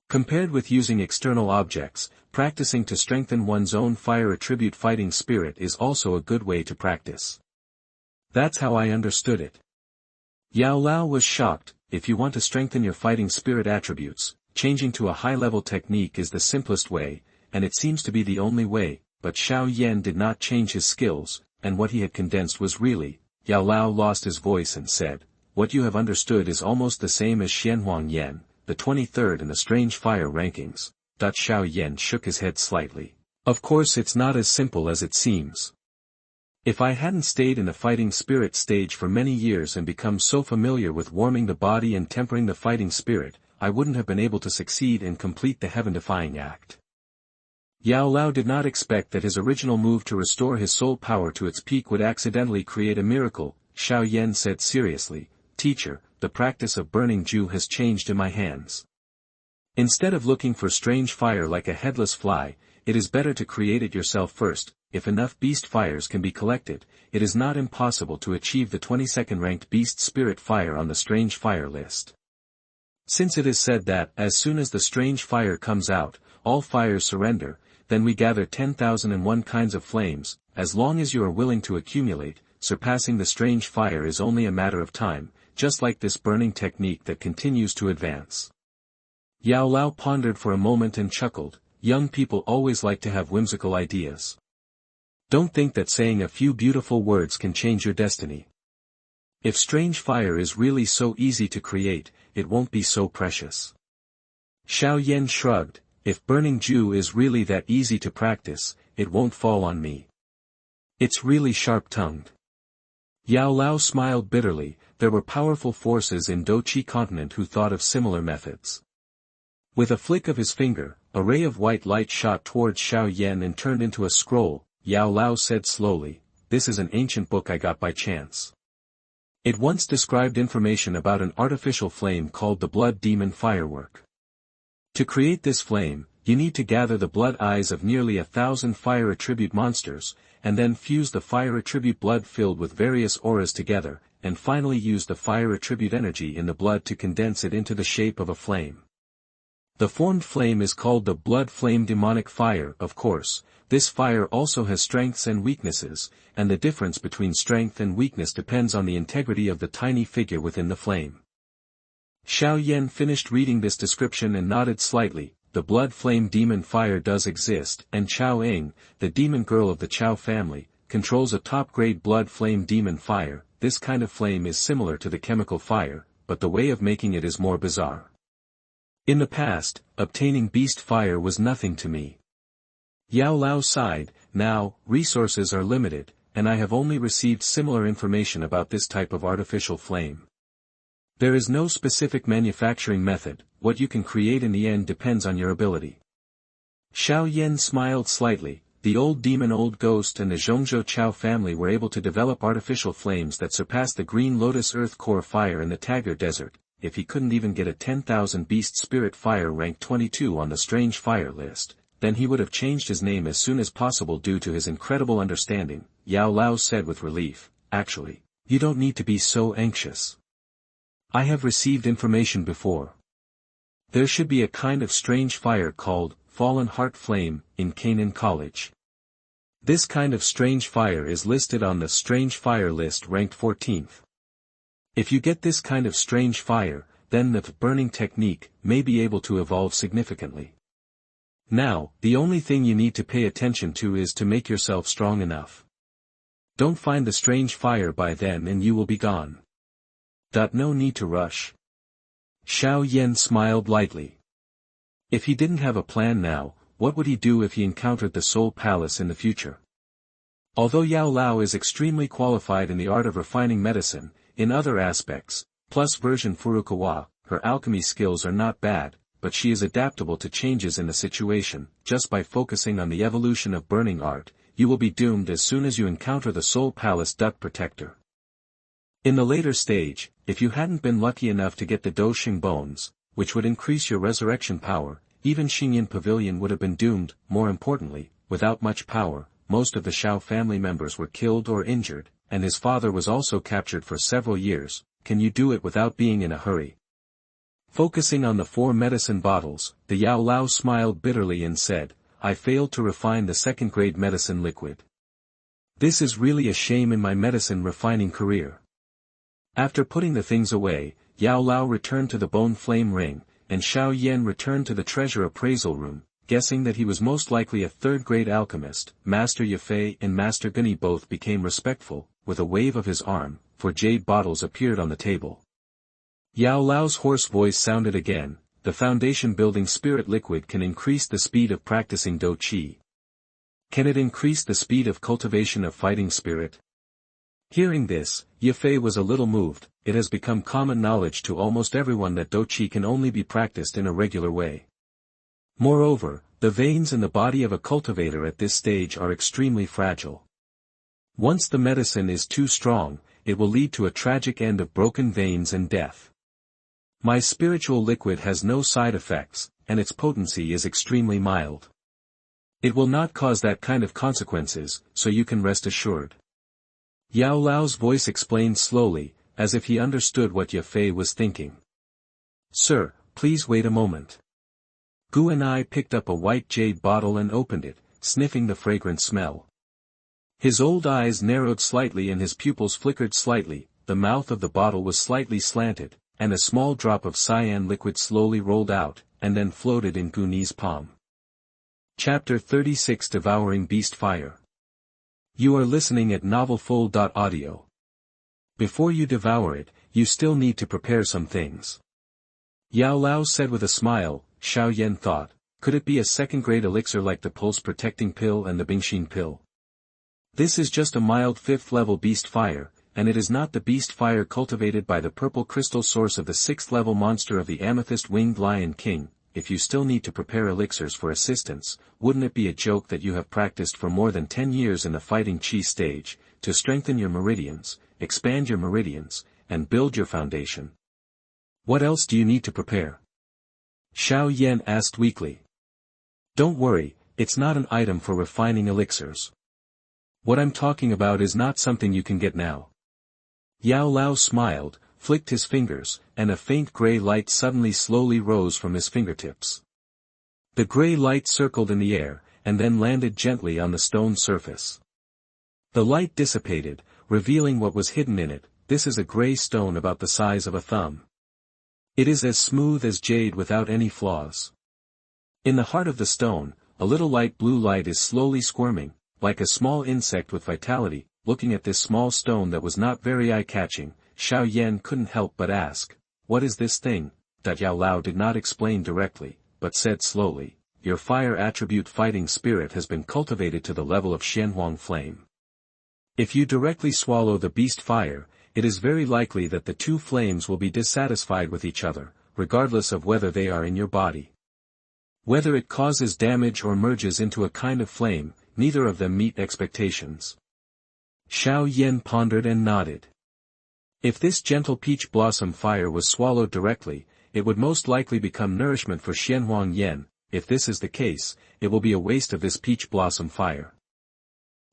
Compared with using external objects, practicing to strengthen one's own fire attribute fighting spirit is also a good way to practice. That's how I understood it. Yao Lao was shocked. If you want to strengthen your fighting spirit attributes, changing to a high-level technique is the simplest way, and it seems to be the only way, but Xiao Yan did not change his skills, and what he had condensed was really. Yao Lao lost his voice and said, "What you have understood is almost the same as Xianhuang Yan, the 23rd in the strange fire rankings." Xiao Yan shook his head slightly. "Of course it's not as simple as it seems. If I hadn't stayed in the fighting spirit stage for many years and become so familiar with warming the body and tempering the fighting spirit, I wouldn't have been able to succeed and complete the heaven-defying act." Yao Lao did not expect that his original move to restore his soul power to its peak would accidentally create a miracle. Xiao Yan said seriously, "Teacher, the practice of Burning Jue has changed in my hands. Instead of looking for strange fire like a headless fly, it is better to create it yourself first. If enough beast fires can be collected, it is not impossible to achieve the 22nd ranked beast spirit fire on the strange fire list. Since it is said that, as soon as the strange fire comes out, all fires surrender, then we gather 10,001 kinds of flames. As long as you are willing to accumulate, surpassing the strange fire is only a matter of time, just like this burning technique that continues to advance." Yao Lao pondered for a moment and chuckled. Young people always like to have whimsical ideas. Don't think that saying a few beautiful words can change your destiny. If strange fire is really so easy to create, it won't be so precious. Xiao Yan shrugged. If Burning Jue is really that easy to practice, it won't fall on me. It's really sharp-tongued. Yao Lao smiled bitterly. There were powerful forces in Dou Qi Continent who thought of similar methods. With a flick of his finger, a ray of white light shot towards Xiao Yan and turned into a scroll. Yao Lao said slowly, "This is an ancient book I got by chance. It once described information about an artificial flame called the blood demon firework. To create this flame, you need to gather the blood eyes of nearly 1,000 fire attribute monsters, and then fuse the fire attribute blood filled with various auras together, and finally use the fire attribute energy in the blood to condense it into the shape of a flame. The formed flame is called the blood flame demonic fire. Of course, this fire also has strengths and weaknesses, and the difference between strength and weakness depends on the integrity of the tiny figure within the flame. Xiao Yan finished reading this description and nodded slightly. The blood flame demon fire does exist, and Chao Eng, the demon girl of the Chao family, controls a top-grade blood flame demon fire. This kind of flame is similar to the chemical fire, but the way of making it is more bizarre. In the past, obtaining beast fire was nothing to me. Yao Lao sighed. Now, resources are limited, and I have only received similar information about this type of artificial flame. There is no specific manufacturing method. What you can create in the end depends on your ability. Xiao Yan smiled slightly. The old demon old ghost and the Zhongzhou Chao family were able to develop artificial flames that surpass the green lotus earth core fire in the Tagar desert. If he couldn't even get a 10,000 beast spirit fire rank 22 on the strange fire list, then he would have changed his name as soon as possible due to his incredible understanding. Yao Lao said with relief, "Actually, you don't need to be so anxious. I have received information before. There should be a kind of strange fire called Fallen Heart Flame in Canaan College. This kind of strange fire is listed on the strange fire list ranked 14th. If you get this kind of strange fire, then the burning technique may be able to evolve significantly. Now, the only thing you need to pay attention to is to make yourself strong enough. Don't find the strange fire by then and you will be gone. No need to rush." Xiao Yan smiled lightly. If he didn't have a plan now, what would he do if he encountered the Soul Palace in the future? Although Yao Lao is extremely qualified in the art of refining medicine, in other aspects, plus version Furukawa, her alchemy skills are not bad, but she is adaptable to changes in the situation. Just by focusing on the evolution of burning art, you will be doomed as soon as you encounter the Soul Palace Duck Protector. In the later stage, if you hadn't been lucky enough to get the Dou Xing bones, which would increase your resurrection power, even Xingyan Pavilion would have been doomed. More importantly, without much power, most of the Xiao family members were killed or injured, and his father was also captured for several years. Can you do it without being in a hurry? Focusing on the 4 medicine bottles, the Yao Lao smiled bitterly and said, "I failed to refine the second-grade medicine liquid. This is really a shame in my medicine refining career." After putting the things away, Yao Lao returned to the bone flame ring, and Xiao Yan returned to the treasure appraisal room, guessing that he was most likely a third-grade alchemist. Master Yafei and Master Guni both became respectful. With a wave of his arm, 4 jade bottles appeared on the table. Yao Lao's hoarse voice sounded again. The foundation building spirit liquid can increase the speed of practicing Dou Qi. Can it increase the speed of cultivation of fighting spirit? Hearing this, Yafei was a little moved. It has become common knowledge to almost everyone that Dou Qi can only be practiced in a regular way. Moreover, the veins in the body of a cultivator at this stage are extremely fragile. Once the medicine is too strong, it will lead to a tragic end of broken veins and death. My spiritual liquid has no side effects, and its potency is extremely mild. It will not cause that kind of consequences, so you can rest assured. Yao Lao's voice explained slowly, as if he understood what Yafei was thinking. "Sir, please wait a moment." Gu and I picked up a white jade bottle and opened it, sniffing the fragrant smell. His old eyes narrowed slightly and his pupils flickered slightly. The mouth of the bottle was slightly slanted, and a small drop of cyan liquid slowly rolled out, and then floated in Guni's palm. Chapter 36 Devouring Beast Fire. You are listening at novelfull.audio. Before you devour it, you still need to prepare some things. Yao Lao said with a smile. Xiao Yan thought, could it be a second-grade elixir like the pulse-protecting pill and the Bingxin pill? This is just a mild 5th-level beast fire, and it is not the beast fire cultivated by the purple crystal source of the 6th-level monster of the amethyst-winged lion king. If you still need to prepare elixirs for assistance, wouldn't it be a joke that you have practiced for more than 10 years in the fighting chi stage, to strengthen your meridians, expand your meridians, and build your foundation. What else do you need to prepare? Xiao Yan asked weakly. Don't worry, it's not an item for refining elixirs. What I'm talking about is not something you can get now. Yao Lao smiled, flicked his fingers, and a faint gray light suddenly slowly rose from his fingertips. The gray light circled in the air, and then landed gently on the stone surface. The light dissipated, revealing what was hidden in it. This is a gray stone about the size of a thumb. It is as smooth as jade without any flaws. In the heart of the stone, a little light blue light is slowly squirming, like a small insect with vitality. Looking at this small stone that was not very eye-catching, Xiao Yan couldn't help but ask, "What is this thing?" That Yao Lao did not explain directly, but said slowly, "Your fire attribute fighting spirit has been cultivated to the level of Xianhuang flame. If you directly swallow the beast fire, it is very likely that the two flames will be dissatisfied with each other, regardless of whether they are in your body. Whether it causes damage or merges into a kind of flame, neither of them meet expectations." Xiao Yan pondered and nodded. If this gentle peach blossom fire was swallowed directly, it would most likely become nourishment for Xianhuang Yan. If this is the case, it will be a waste of this peach blossom fire.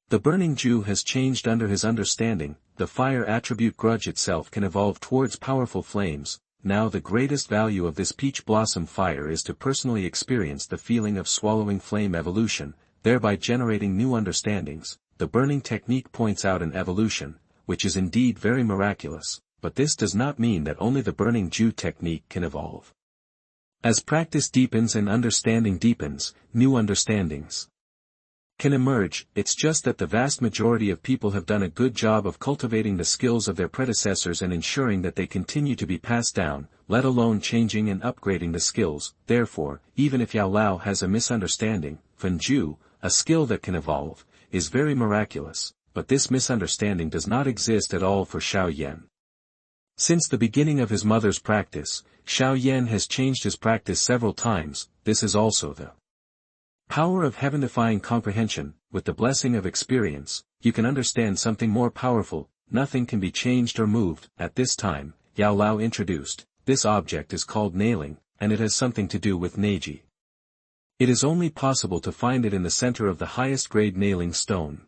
The Burning Jue has changed under his understanding. The fire attribute grudge itself can evolve towards powerful flames. Now the greatest value of this peach blossom fire is to personally experience the feeling of swallowing flame evolution, thereby generating new understandings. The burning technique points out an evolution, which is indeed very miraculous, but this does not mean that only the Burning Jue technique can evolve. As practice deepens and understanding deepens, new understandings can emerge. It's just that the vast majority of people have done a good job of cultivating the skills of their predecessors and ensuring that they continue to be passed down, let alone changing and upgrading the skills. Therefore, even if Yao Lao has a misunderstanding, Fen Ju, a skill that can evolve, is very miraculous, but this misunderstanding does not exist at all for Xiao Yan. Since the beginning of his mother's practice, Xiao Yan has changed his practice several times. This is also the power of heaven-defying comprehension. With the blessing of experience, you can understand something more powerful. Nothing can be changed or moved. At this time, Yao Lao introduced, this object is called nailing, and it has something to do with Neji. It is only possible to find it in the center of the highest grade nailing stone.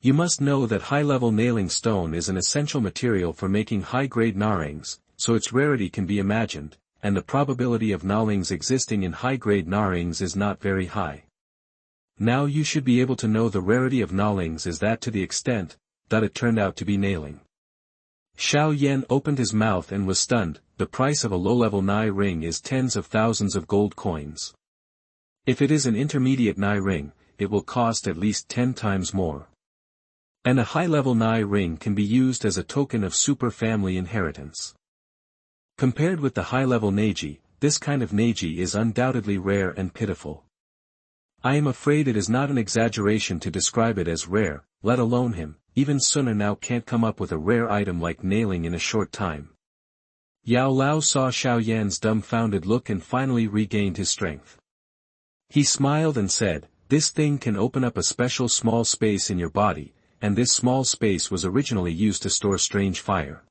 You must know that high-level nailing stone is an essential material for making high-grade narangs, so its rarity can be imagined, and the probability of nailings existing in high-grade narangs is not very high. Now you should be able to know the rarity of nailings is that to the extent that it turned out to be nailing. Xiao Yan opened his mouth and was stunned. The price of a low-level nai ring is tens of thousands of gold coins. If it is an intermediate nai ring, it will cost at least 10 times more. And a high-level nai ring can be used as a token of super family inheritance. Compared with the high-level Neji, this kind of Neji is undoubtedly rare and pitiful. I am afraid it is not an exaggeration to describe it as rare, let alone him. Even Suna now can't come up with a rare item like nailing in a short time. Yao Lao saw Xiao Yan's dumbfounded look and finally regained his strength. He smiled and said, "This thing can open up a special small space in your body, and this small space was originally used to store strange fire.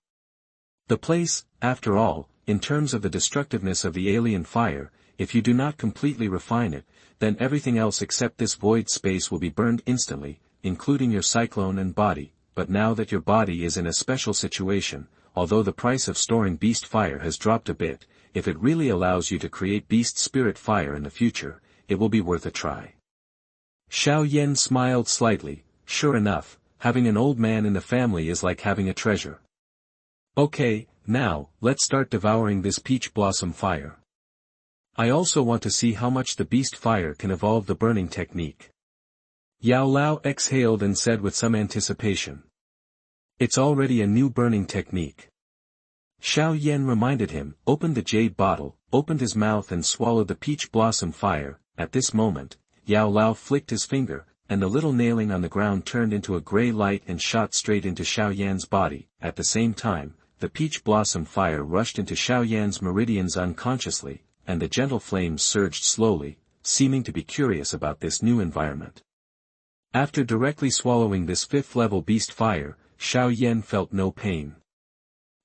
The place, after all, in terms of the destructiveness of the alien fire, if you do not completely refine it, then everything else except this void space will be burned instantly, including your cyclone and body. But now that your body is in a special situation, although the price of storing beast fire has dropped a bit, if it really allows you to create beast spirit fire in the future, it will be worth a try." Xiao Yan smiled slightly. Sure enough, having an old man in the family is like having a treasure. Okay, now, let's start devouring this peach blossom fire. I also want to see how much the beast fire can evolve the burning technique. Yao Lao exhaled and said with some anticipation. It's already a new burning technique. Xiao Yan reminded him, opened the jade bottle, opened his mouth and swallowed the peach blossom fire. At this moment, Yao Lao flicked his finger, and the little nailing on the ground turned into a gray light and shot straight into Xiao Yan's body. At the same time, the peach blossom fire rushed into Xiao Yan's meridians unconsciously, and the gentle flames surged slowly, seeming to be curious about this new environment. After directly swallowing this fifth-level beast fire, Xiao Yan felt no pain,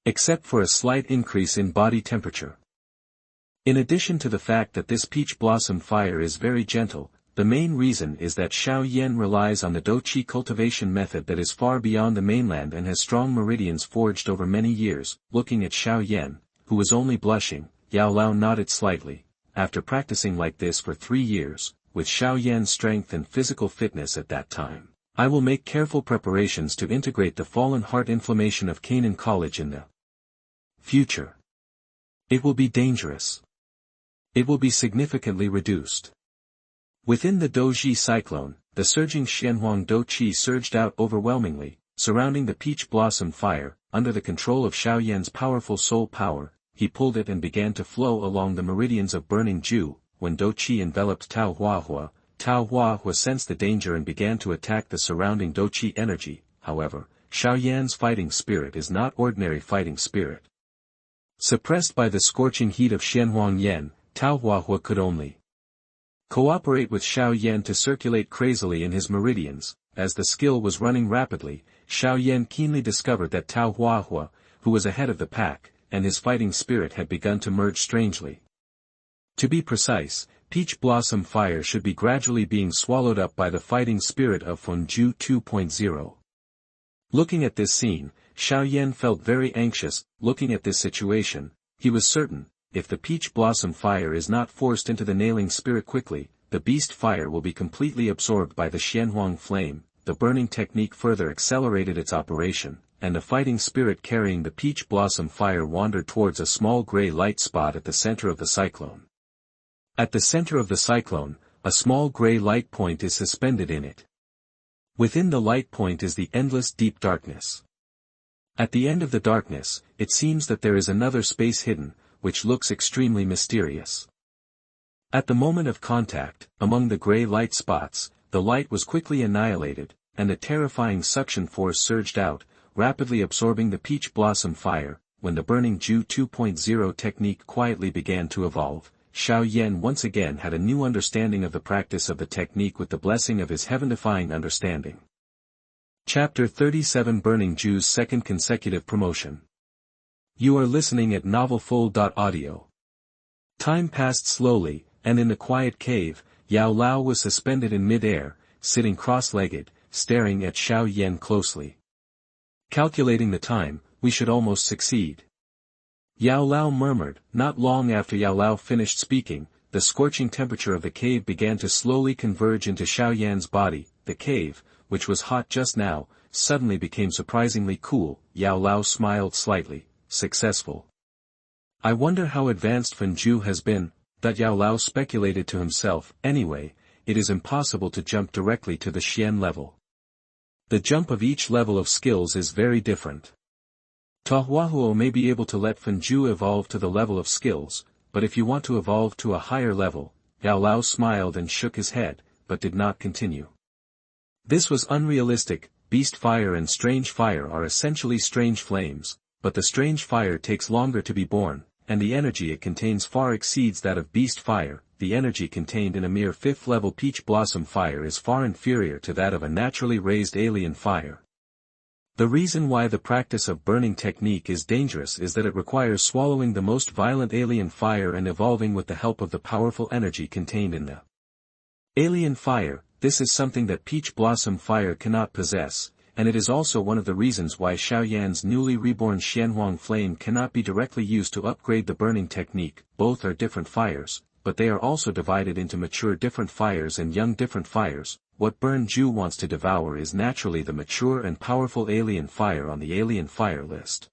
except for a slight increase in body temperature. In addition to the fact that this peach blossom fire is very gentle, the main reason is that Xiao Yan relies on the Dou Qi cultivation method that is far beyond the mainland and has strong meridians forged over many years. Looking at Xiao Yan, who was only blushing, Yao Lao nodded slightly. After practicing like this for 3 years, with Xiao Yan's strength and physical fitness at that time, I will make careful preparations to integrate the fallen heart inflammation of Canaan College in the future. It will be dangerous. It will be significantly reduced. Within the Dou Zhi cyclone, the surging Xianhuang Dou Qi surged out overwhelmingly, surrounding the peach blossom fire. Under the control of Xiao Yan's powerful soul power, he pulled it and began to flow along the meridians of Burning Jue. When Dou Qi enveloped Tao Huahua sensed the danger and began to attack the surrounding Dou Qi energy. However, Xiao Yan's fighting spirit is not ordinary fighting spirit. Suppressed by the scorching heat of Xianhuang Yan, Tao Huahua could only cooperate with Xiao Yan to circulate crazily in his meridians. As the skill was running rapidly, Xiao Yan keenly discovered that Tao Huahua, who was ahead of the pack, and his fighting spirit had begun to merge strangely. To be precise, peach blossom fire should be gradually being swallowed up by the fighting spirit of Fengju 2.0. Looking at this scene, Xiao Yan felt very anxious. Looking at this situation, he was certain, if the peach blossom fire is not forced into the nailing spirit quickly, the beast fire will be completely absorbed by the Xianhuang flame. The burning technique further accelerated its operation, and the fighting spirit carrying the peach blossom fire wandered towards a small gray light spot at the center of the cyclone. At the center of the cyclone, a small gray light point is suspended in it. Within the light point is the endless deep darkness. At the end of the darkness, it seems that there is another space hidden, which looks extremely mysterious. At the moment of contact, among the gray light spots, the light was quickly annihilated, and a terrifying suction force surged out, rapidly absorbing the peach blossom fire. When the Burning Jue 2.0 technique quietly began to evolve, Xiao Yan once again had a new understanding of the practice of the technique with the blessing of his heaven-defying understanding. Chapter 37 Burning Jue's second consecutive promotion. You are listening at novelfull.audio. Time passed slowly, and in the quiet cave, Yao Lao was suspended in mid-air, sitting cross-legged, staring at Xiao Yan closely. Calculating the time, we should almost succeed. Yao Lao murmured. Not long after Yao Lao finished speaking, the scorching temperature of the cave began to slowly converge into Xiao Yan's body. The cave, which was hot just now, suddenly became surprisingly cool. Yao Lao smiled slightly. Successful. I wonder how advanced Fengju has been, that Yao Lao speculated to himself. Anyway, it is impossible to jump directly to the Xian level. The jump of each level of skills is very different. Tao Huahua may be able to let Fengju evolve to the level of skills, but if you want to evolve to a higher level, Yao Lao smiled and shook his head, but did not continue. This was unrealistic. Beast fire and strange fire are essentially strange flames, but the strange fire takes longer to be born, and the energy it contains far exceeds that of beast fire. The energy contained in a mere 5th level peach blossom fire is far inferior to that of a naturally raised alien fire. The reason why the practice of burning technique is dangerous is that it requires swallowing the most violent alien fire and evolving with the help of the powerful energy contained in the alien fire. This is something that peach blossom fire cannot possess, and it is also one of the reasons why Xiao Yan's newly reborn Xianhuang flame cannot be directly used to upgrade the burning technique. Both are different fires, but they are also divided into mature different fires and young different fires. What Burning Jue wants to devour is naturally the mature and powerful alien fire on the alien fire list.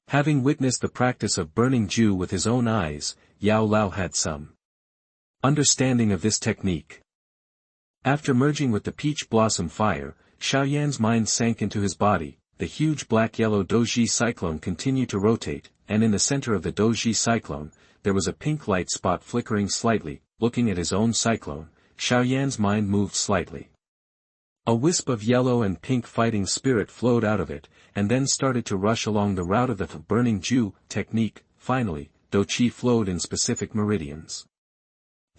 Having witnessed the practice of Burning Jue with his own eyes, Yao Lao had some understanding of this technique. After merging with the peach blossom fire, Xiao Yan's mind sank into his body. The huge black-yellow Dou Zhi cyclone continued to rotate, and in the center of the Dou Zhi cyclone, there was a pink light spot flickering slightly. Looking at his own cyclone, Xiao Yan's mind moved slightly. A wisp of yellow and pink fighting spirit flowed out of it, and then started to rush along the route of the Burning Jue technique. Finally, Dou Qi flowed in specific meridians.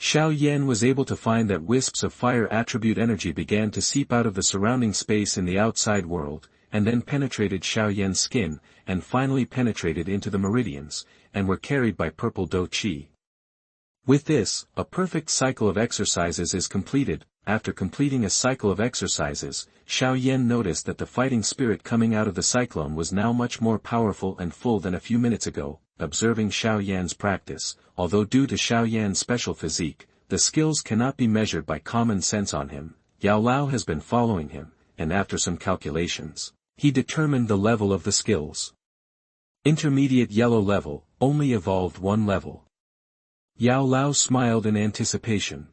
Xiao Yan was able to find that wisps of fire attribute energy began to seep out of the surrounding space in the outside world. and then penetrated Xiao Yan's skin, and finally penetrated into the meridians, and were carried by purple Dou Qi. With this, a perfect cycle of exercises is completed. After completing a cycle of exercises, Xiao Yan noticed that the fighting spirit coming out of the cyclone was now much more powerful and full than a few minutes ago. Observing Xiao Yan's practice, although due to Xiao Yan's special physique, the skills cannot be measured by common sense on him, Yao Lao has been following him, and after some calculations, he determined the level of the skills. Intermediate yellow level, only evolved one level. Yao Lao smiled in anticipation.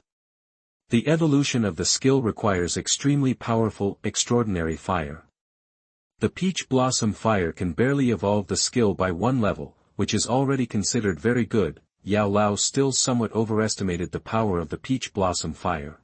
The evolution of the skill requires extremely powerful, extraordinary fire. The peach blossom fire can barely evolve the skill by one level, which is already considered very good. Yao Lao still somewhat overestimated the power of the peach blossom fire.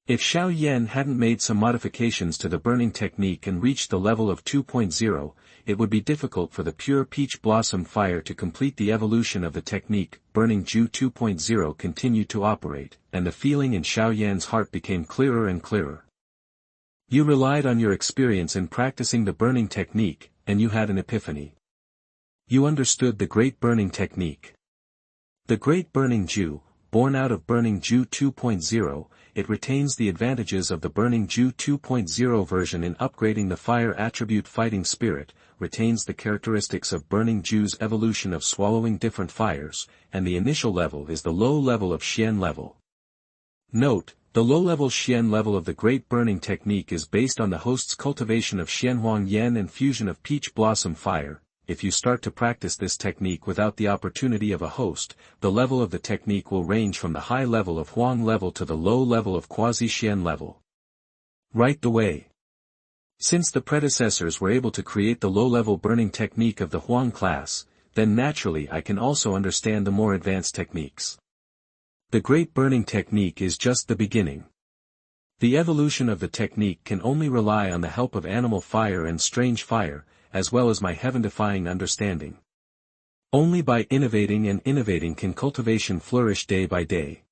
If Xiao Yan hadn't made some modifications to the burning technique and reached the level of 2.0, it would be difficult for the pure peach blossom fire to complete the evolution of the technique. Burning Jue 2.0 continued to operate, and the feeling in Xiao Yan's heart became clearer and clearer. You relied on your experience in practicing the burning technique, and you had an epiphany. You understood the great burning technique. The great Burning Jue, born out of Burning Jue 2.0, it retains the advantages of the Burning Jue 2.0 version in upgrading the fire attribute fighting spirit, retains the characteristics of Burning Jue's evolution of swallowing different fires, and the initial level is the low level of Xian level. Note, the low-level Xian level of the Great Burning Technique is based on the host's cultivation of Xianhuang Yan and fusion of peach blossom fire. If you start to practice this technique without the opportunity of a host, the level of the technique will range from the high level of Huang level to the low level of Quasi-Xian level. Right the way. Since the predecessors were able to create the low-level burning technique of the Huang class, then naturally I can also understand the more advanced techniques. The Great Burning Technique is just the beginning. The evolution of the technique can only rely on the help of animal fire and strange fire, as well as my heaven-defying understanding. Only by innovating and innovating can cultivation flourish day by day.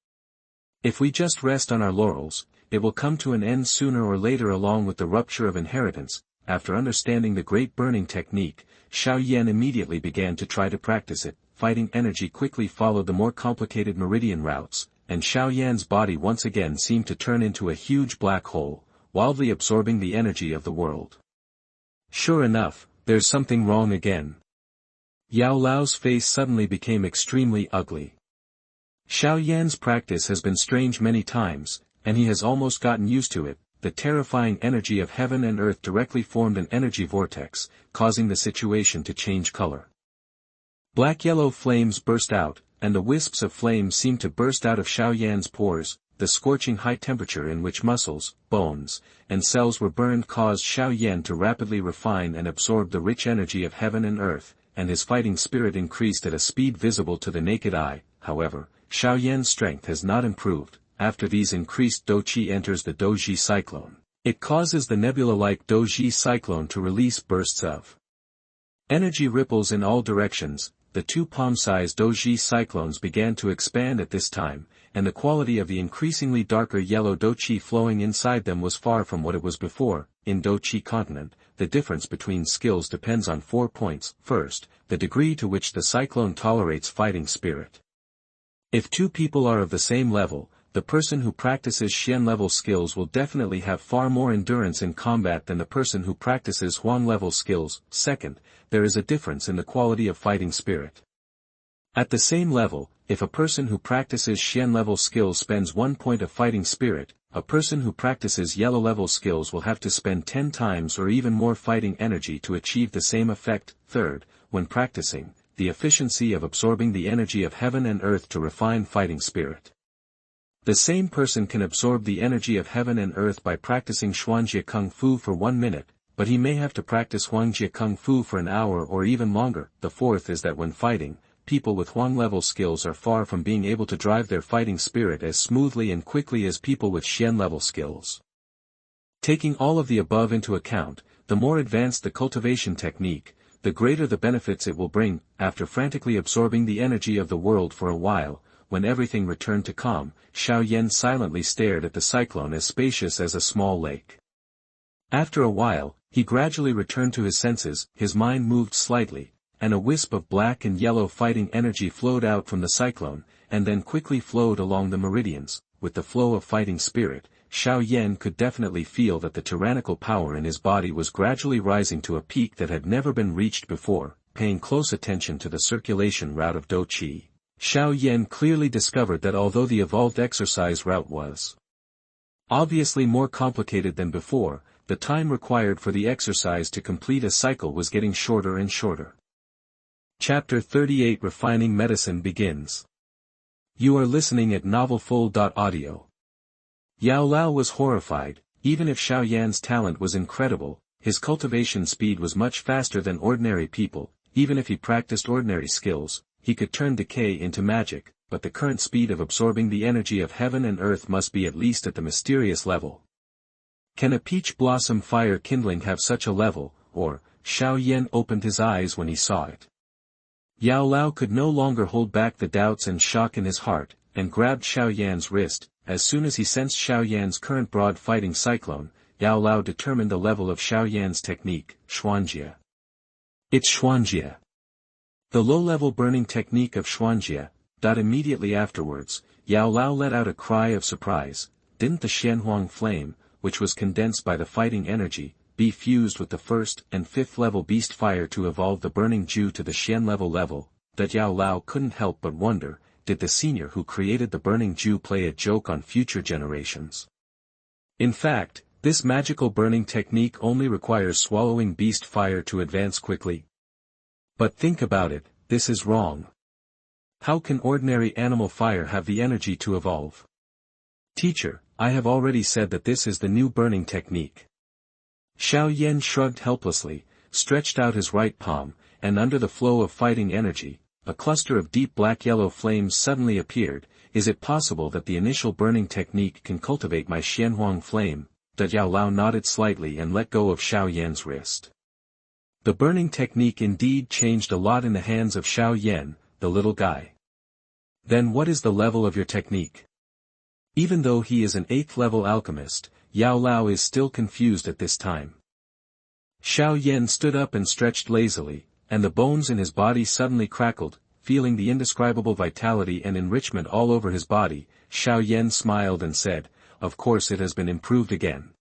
If we just rest on our laurels, it will come to an end sooner or later along with the rupture of inheritance. After understanding the Great Burning Technique, Xiao Yan immediately began to try to practice it. Fighting energy quickly followed the more complicated meridian routes, and Xiao Yan's body once again seemed to turn into a huge black hole, wildly absorbing the energy of the world. Sure enough, there's something wrong again. Yao Lao's face suddenly became extremely ugly. Xiao Yan's practice has been strange many times, and he has almost gotten used to it. The terrifying energy of heaven and earth directly formed an energy vortex, causing the situation to change color. Black-yellow flames burst out, and the wisps of flame seemed to burst out of Xiao Yan's pores. The scorching high temperature in which muscles, bones, and cells were burned caused Xiao Yan to rapidly refine and absorb the rich energy of heaven and earth, and his fighting spirit increased at a speed visible to the naked eye. However, Xiao Yan's strength has not improved. After these increased Dou Qi enters the Dou Zhi cyclone. It causes the nebula-like Dou Zhi cyclone to release bursts of energy ripples in all directions. The two palm-sized Dou Zhi cyclones began to expand at this time, and the quality of the increasingly darker yellow Dou Qi flowing inside them was far from what it was before. In Dou Qi Continent, the difference between skills depends on 4 points. First, the degree to which the cyclone tolerates fighting spirit. If two people are of the same level, the person who practices Xian-level skills will definitely have far more endurance in combat than the person who practices Huang-level skills. Second, there is a difference in the quality of fighting spirit. At the same level, if a person who practices Xian-level skills spends 1 point of fighting spirit, a person who practices yellow-level skills will have to spend 10 times or even more fighting energy to achieve the same effect. Third, when practicing, the efficiency of absorbing the energy of heaven and earth to refine fighting spirit. The same person can absorb the energy of heaven and earth by practicing Xuanjie Kung Fu for 1 minute, but he may have to practice Huangjie Kung Fu for an hour or even longer. The fourth is that when fighting, people with Huang-level skills are far from being able to drive their fighting spirit as smoothly and quickly as people with Xian-level skills. Taking all of the above into account, the more advanced the cultivation technique, the greater the benefits it will bring. After frantically absorbing the energy of the world for a while, when everything returned to calm, Xiao Yan silently stared at the cyclone as spacious as a small lake. After a while, He gradually returned to his senses, his mind moved slightly, and a wisp of black and yellow fighting energy flowed out from the cyclone, and then quickly flowed along the meridians. With the flow of fighting spirit, Xiao Yan could definitely feel that the tyrannical power in his body was gradually rising to a peak that had never been reached before. Paying close attention to the circulation route of Dou Qi, Xiao Yan clearly discovered that although the evolved exercise route was obviously more complicated than before, the time required for the exercise to complete a cycle was getting shorter and shorter. Chapter 38 Refining Medicine begins. You are listening at novelfull.audio. Yao Lao was horrified. Even if Xiao Yan's talent was incredible, his cultivation speed was much faster than ordinary people. Even if he practiced ordinary skills, he could turn decay into magic, but the current speed of absorbing the energy of heaven and earth must be at least at the mysterious level. Can a peach blossom fire kindling have such a level, or? Xiao Yan opened his eyes when he saw it. Yao Lao could no longer hold back the doubts and shock in his heart, and grabbed Xiao Yan's wrist. As soon as he sensed Xiao Yan's current broad fighting cyclone, Yao Lao determined the level of Xiao Yan's technique, Xuanjie. It's Xuanjie. The low-level burning technique of Xuanjie. Immediately afterwards, Yao Lao let out a cry of surprise. Didn't the Xianhuang flame, which was condensed by the fighting energy, be fused with the first and fifth level beast fire to evolve the Burning Jue to the Xian level? That Yao Lao couldn't help but wonder, did the senior who created the Burning Jue play a joke on future generations? In fact, this magical burning technique only requires swallowing beast fire to advance quickly. But think about it, this is wrong. How can ordinary animal fire have the energy to evolve? Teacher, I have already said that this is the new burning technique. Xiao Yan shrugged helplessly, stretched out his right palm, and under the flow of fighting energy, a cluster of deep black-yellow flames suddenly appeared. Is it possible that the initial burning technique can cultivate my Xianhuang flame? Yao Lao nodded slightly and let go of Xiao Yan's wrist. The burning technique indeed changed a lot in the hands of Xiao Yan, the little guy. Then what is the level of your technique? Even though he is an 8th level alchemist, Yao Lao is still confused at this time. Xiao Yan stood up and stretched lazily, and the bones in his body suddenly crackled. Feeling the indescribable vitality and enrichment all over his body, Xiao Yan smiled and said, "Of course it has been improved again."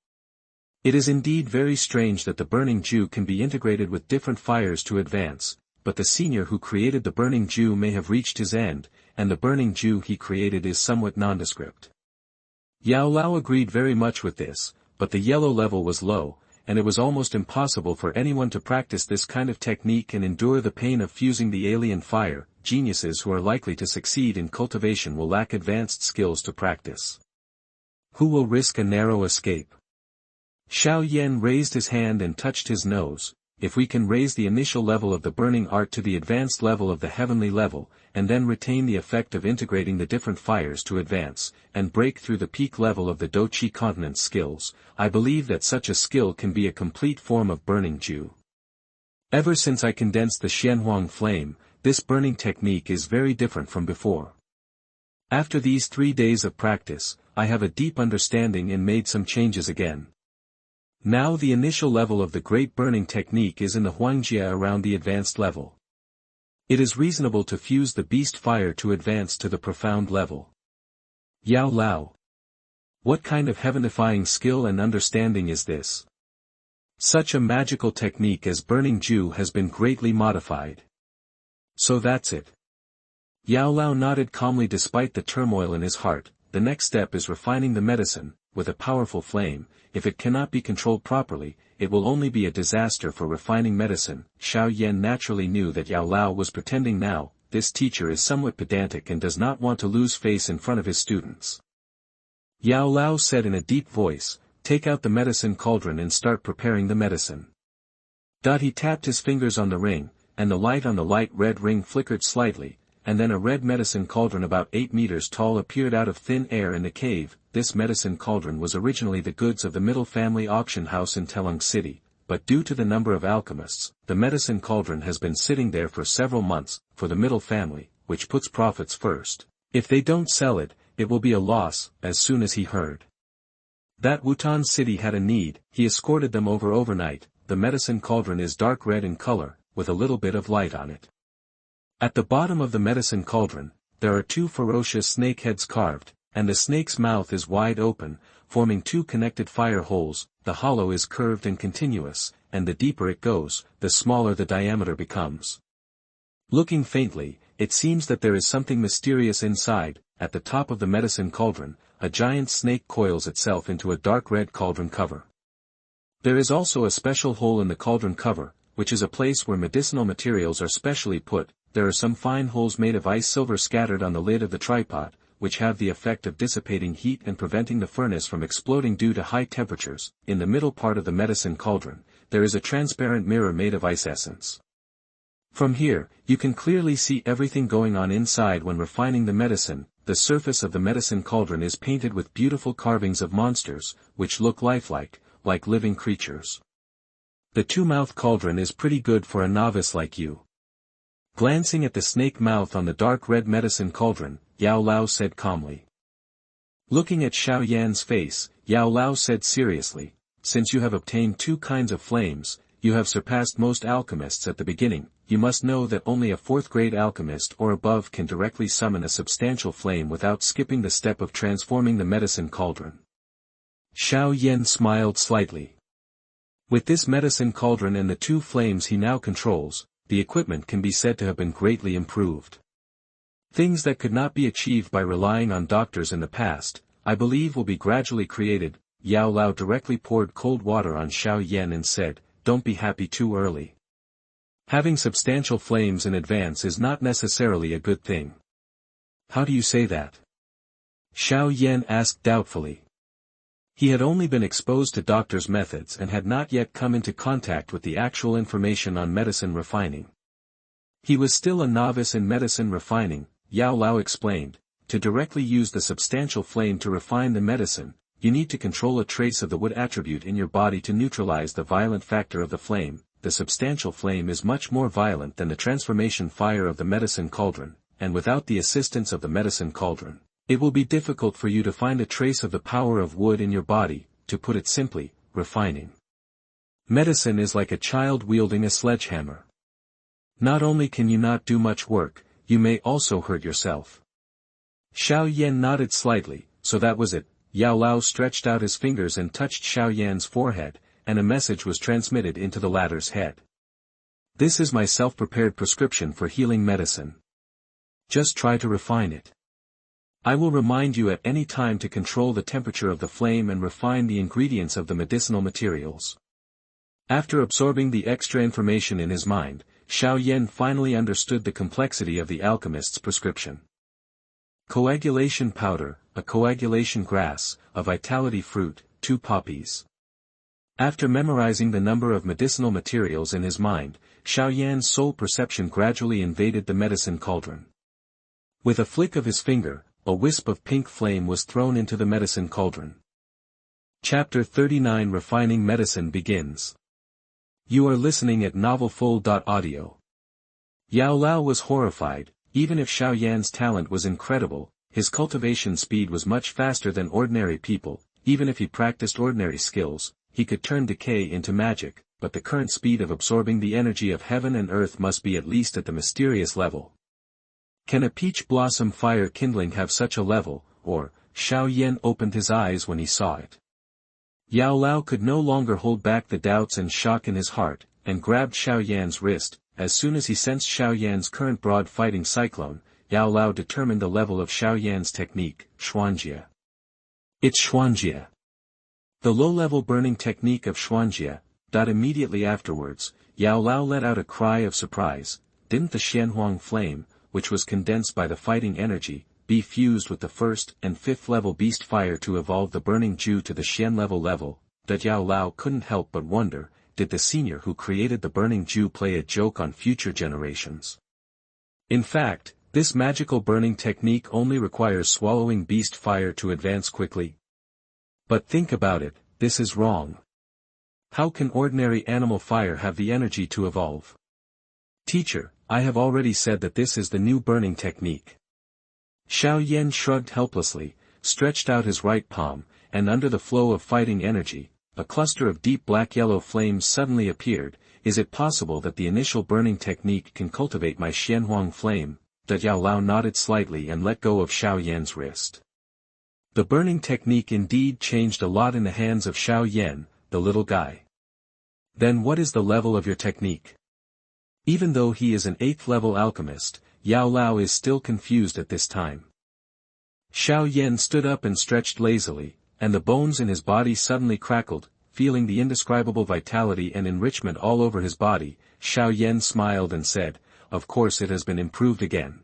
It is indeed very strange that the Burning Jue can be integrated with different fires to advance, but the senior who created the Burning Jue may have reached his end, and the Burning Jue he created is somewhat nondescript. Yao Lao agreed very much with this, but the yellow level was low, and it was almost impossible for anyone to practice this kind of technique and endure the pain of fusing the alien fire. Geniuses who are likely to succeed in cultivation will lack advanced skills to practice. Who will risk a narrow escape? Xiao Yan raised his hand and touched his nose. If we can raise the initial level of the burning art to the advanced level of the heavenly level, and then retain the effect of integrating the different fires to advance, and break through the peak level of the Dou Qi Continent skills, I believe that such a skill can be a complete form of Burning Jue. Ever since I condensed the Xianhuang flame, this burning technique is very different from before. After these 3 days of practice, I have a deep understanding and made some changes again. Now the initial level of the great burning technique is in the Huangjie around the advanced level. It is reasonable to fuse the beast fire to advance to the profound level. Yao Lao. What kind of heaven-defying skill and understanding is this? Such a magical technique as Burning Jue has been greatly modified. So that's it. Yao Lao nodded calmly despite the turmoil in his heart. The next step is refining the medicine. With a powerful flame, if it cannot be controlled properly, it will only be a disaster for refining medicine. Xiao Yan naturally knew that Yao Lao was pretending now. This teacher is somewhat pedantic and does not want to lose face in front of his students. Yao Lao said in a deep voice, "Take out the medicine cauldron and start preparing the medicine." He tapped his fingers on the ring, and the light on the light red ring flickered slightly, and then a red medicine cauldron about 8 meters tall appeared out of thin air in the cave. This medicine cauldron was originally the goods of the Mitel family auction house in Telung City, but due to the number of alchemists, the medicine cauldron has been sitting there for several months. For the Mitel family, which puts profits first, if they don't sell it, it will be a loss. As soon as he heard that Wutan City had a need, he escorted them over overnight. the medicine cauldron is dark red in color, with a little bit of light on it. At the bottom of the medicine cauldron, there are two ferocious snake heads carved, and the snake's mouth is wide open, forming two connected fire holes. The hollow is curved and continuous, and the deeper it goes, the smaller the diameter becomes. Looking faintly, it seems that there is something mysterious inside. At the top of the medicine cauldron, a giant snake coils itself into a dark red cauldron cover. There is also a special hole in the cauldron cover, which is a place where medicinal materials are specially put. There are some fine holes made of ice silver scattered on the lid of the tripod, which have the effect of dissipating heat and preventing the furnace from exploding due to high temperatures. In the middle part of the medicine cauldron, there is a transparent mirror made of ice essence. From here, you can clearly see everything going on inside when refining the medicine. The surface of the medicine cauldron is painted with beautiful carvings of monsters, which look lifelike, like living creatures. The two-mouth cauldron is pretty good for a novice like you. Glancing at the snake mouth on the dark red medicine cauldron, Yao Lao said calmly. Looking at Xiao Yan's face, Yao Lao said seriously, since you have obtained two kinds of flames, you have surpassed most alchemists at the beginning. You must know that only a fourth-grade alchemist or above can directly summon a substantial flame without skipping the step of transforming the medicine cauldron. Xiao Yan smiled slightly. With this medicine cauldron and the two flames he now controls, the equipment can be said to have been greatly improved. Things that could not be achieved by relying on doctors in the past, I believe will be gradually created. Yao Lao directly poured cold water on Xiao Yan and said, "Don't be happy too early. Having substantial flames in advance is not necessarily a good thing." "How do you say that?" Xiao Yan asked doubtfully. He had only been exposed to doctors' methods and had not yet come into contact with the actual information on medicine refining. He was still a novice in medicine refining. Yao Lao explained, to directly use the substantial flame to refine the medicine, you need to control a trace of the wood attribute in your body to neutralize the violent factor of the flame. The substantial flame is much more violent than the transformation fire of the medicine cauldron, and without the assistance of the medicine cauldron, it will be difficult for you to find a trace of the power of wood in your body. To put it simply, refining medicine is like a child wielding a sledgehammer. Not only can you not do much work, you may also hurt yourself. Xiao Yan nodded slightly, so that was it. Yao Lao stretched out his fingers and touched Xiao Yan's forehead, and a message was transmitted into the latter's head. "This is my self-prepared prescription for healing medicine. Just try to refine it. I will remind you at any time to control the temperature of the flame and refine the ingredients of the medicinal materials." After absorbing the extra information in his mind, Xiao Yan finally understood the complexity of the alchemist's prescription. Coagulation powder, a coagulation grass, a vitality fruit, 2 poppies. After memorizing the number of medicinal materials in his mind, Xiao Yan's soul perception gradually invaded the medicine cauldron. With a flick of his finger, a wisp of pink flame was thrown into the medicine cauldron. Chapter 39 Refining Medicine begins. You are listening at novelfull.audio. Yao Lao was horrified. Even if Xiao Yan's talent was incredible, his cultivation speed was much faster than ordinary people. Even if he practiced ordinary skills, he could turn decay into magic, but the current speed of absorbing the energy of heaven and earth must be at least at the mysterious level. Can a peach blossom fire kindling have such a level, or? Xiao Yan opened his eyes when he saw it. Yao Lao could no longer hold back the doubts and shock in his heart, and grabbed Xiao Yan's wrist. As soon as he sensed Xiao Yan's current broad fighting cyclone, Yao Lao determined the level of Xiao Yan's technique, Xuanjie. It's Xuanjie. The low-level burning technique of Xuanjie. Immediately afterwards, Yao Lao let out a cry of surprise. Didn't the Xianhuang flame, which was condensed by the fighting energy, be fused with the 1st and 5th level beast fire to evolve the Burning Jue to the Xian level? That Yao Lao couldn't help but wonder, did the senior who created the Burning Jue play a joke on future generations? In fact, this magical burning technique only requires swallowing beast fire to advance quickly. But think about it, this is wrong. How can ordinary animal fire have the energy to evolve? Teacher, I have already said that this is the new burning technique. Xiao Yan shrugged helplessly, stretched out his right palm, and under the flow of fighting energy, a cluster of deep black-yellow flames suddenly appeared. Is it possible that the initial burning technique can cultivate my Xianhuang flame? That Yao Lao nodded slightly and let go of Xiao Yan's wrist. The burning technique indeed changed a lot in the hands of Xiao Yan, the little guy. Then what is the level of your technique? Even though he is an 8th level alchemist, Yao Lao is still confused at this time. Xiao Yan stood up and stretched lazily, and the bones in his body suddenly crackled, feeling the indescribable vitality and enrichment all over his body. Xiao Yan smiled and said, "Of course it has been improved again."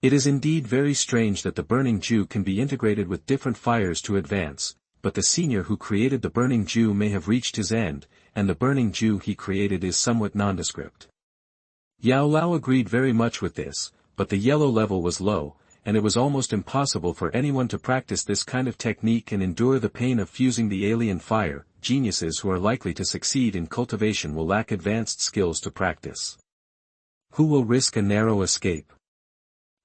It is indeed very strange that the Burning Jue can be integrated with different fires to advance, but the senior who created the Burning Jue may have reached his end, and the Burning Jue he created is somewhat nondescript. Yao Lao agreed very much with this, but the yellow level was low, and it was almost impossible for anyone to practice this kind of technique and endure the pain of fusing the alien fire. Geniuses who are likely to succeed in cultivation will lack advanced skills to practice. Who will risk a narrow escape?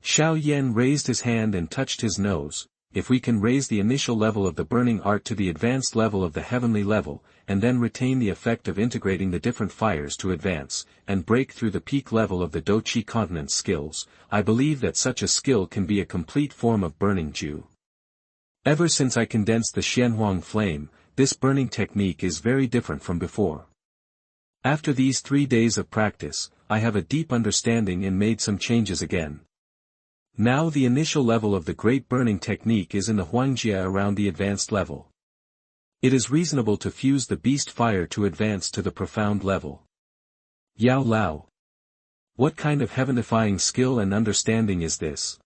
Xiao Yan raised his hand and touched his nose. If we can raise the initial level of the burning art to the advanced level of the heavenly level, and then retain the effect of integrating the different fires to advance, and break through the peak level of the Dou Qi Continent skills, I believe that such a skill can be a complete form of Burning Jue. Ever since I condensed the Xianhuang flame, this burning technique is very different from before. After these 3 days of practice, I have a deep understanding and made some changes again. Now the initial level of the great burning technique is in the Huangjia around the advanced level. It is reasonable to fuse the beast fire to advance to the profound level. Yao Lao. What kind of heaven-defying skill and understanding is this?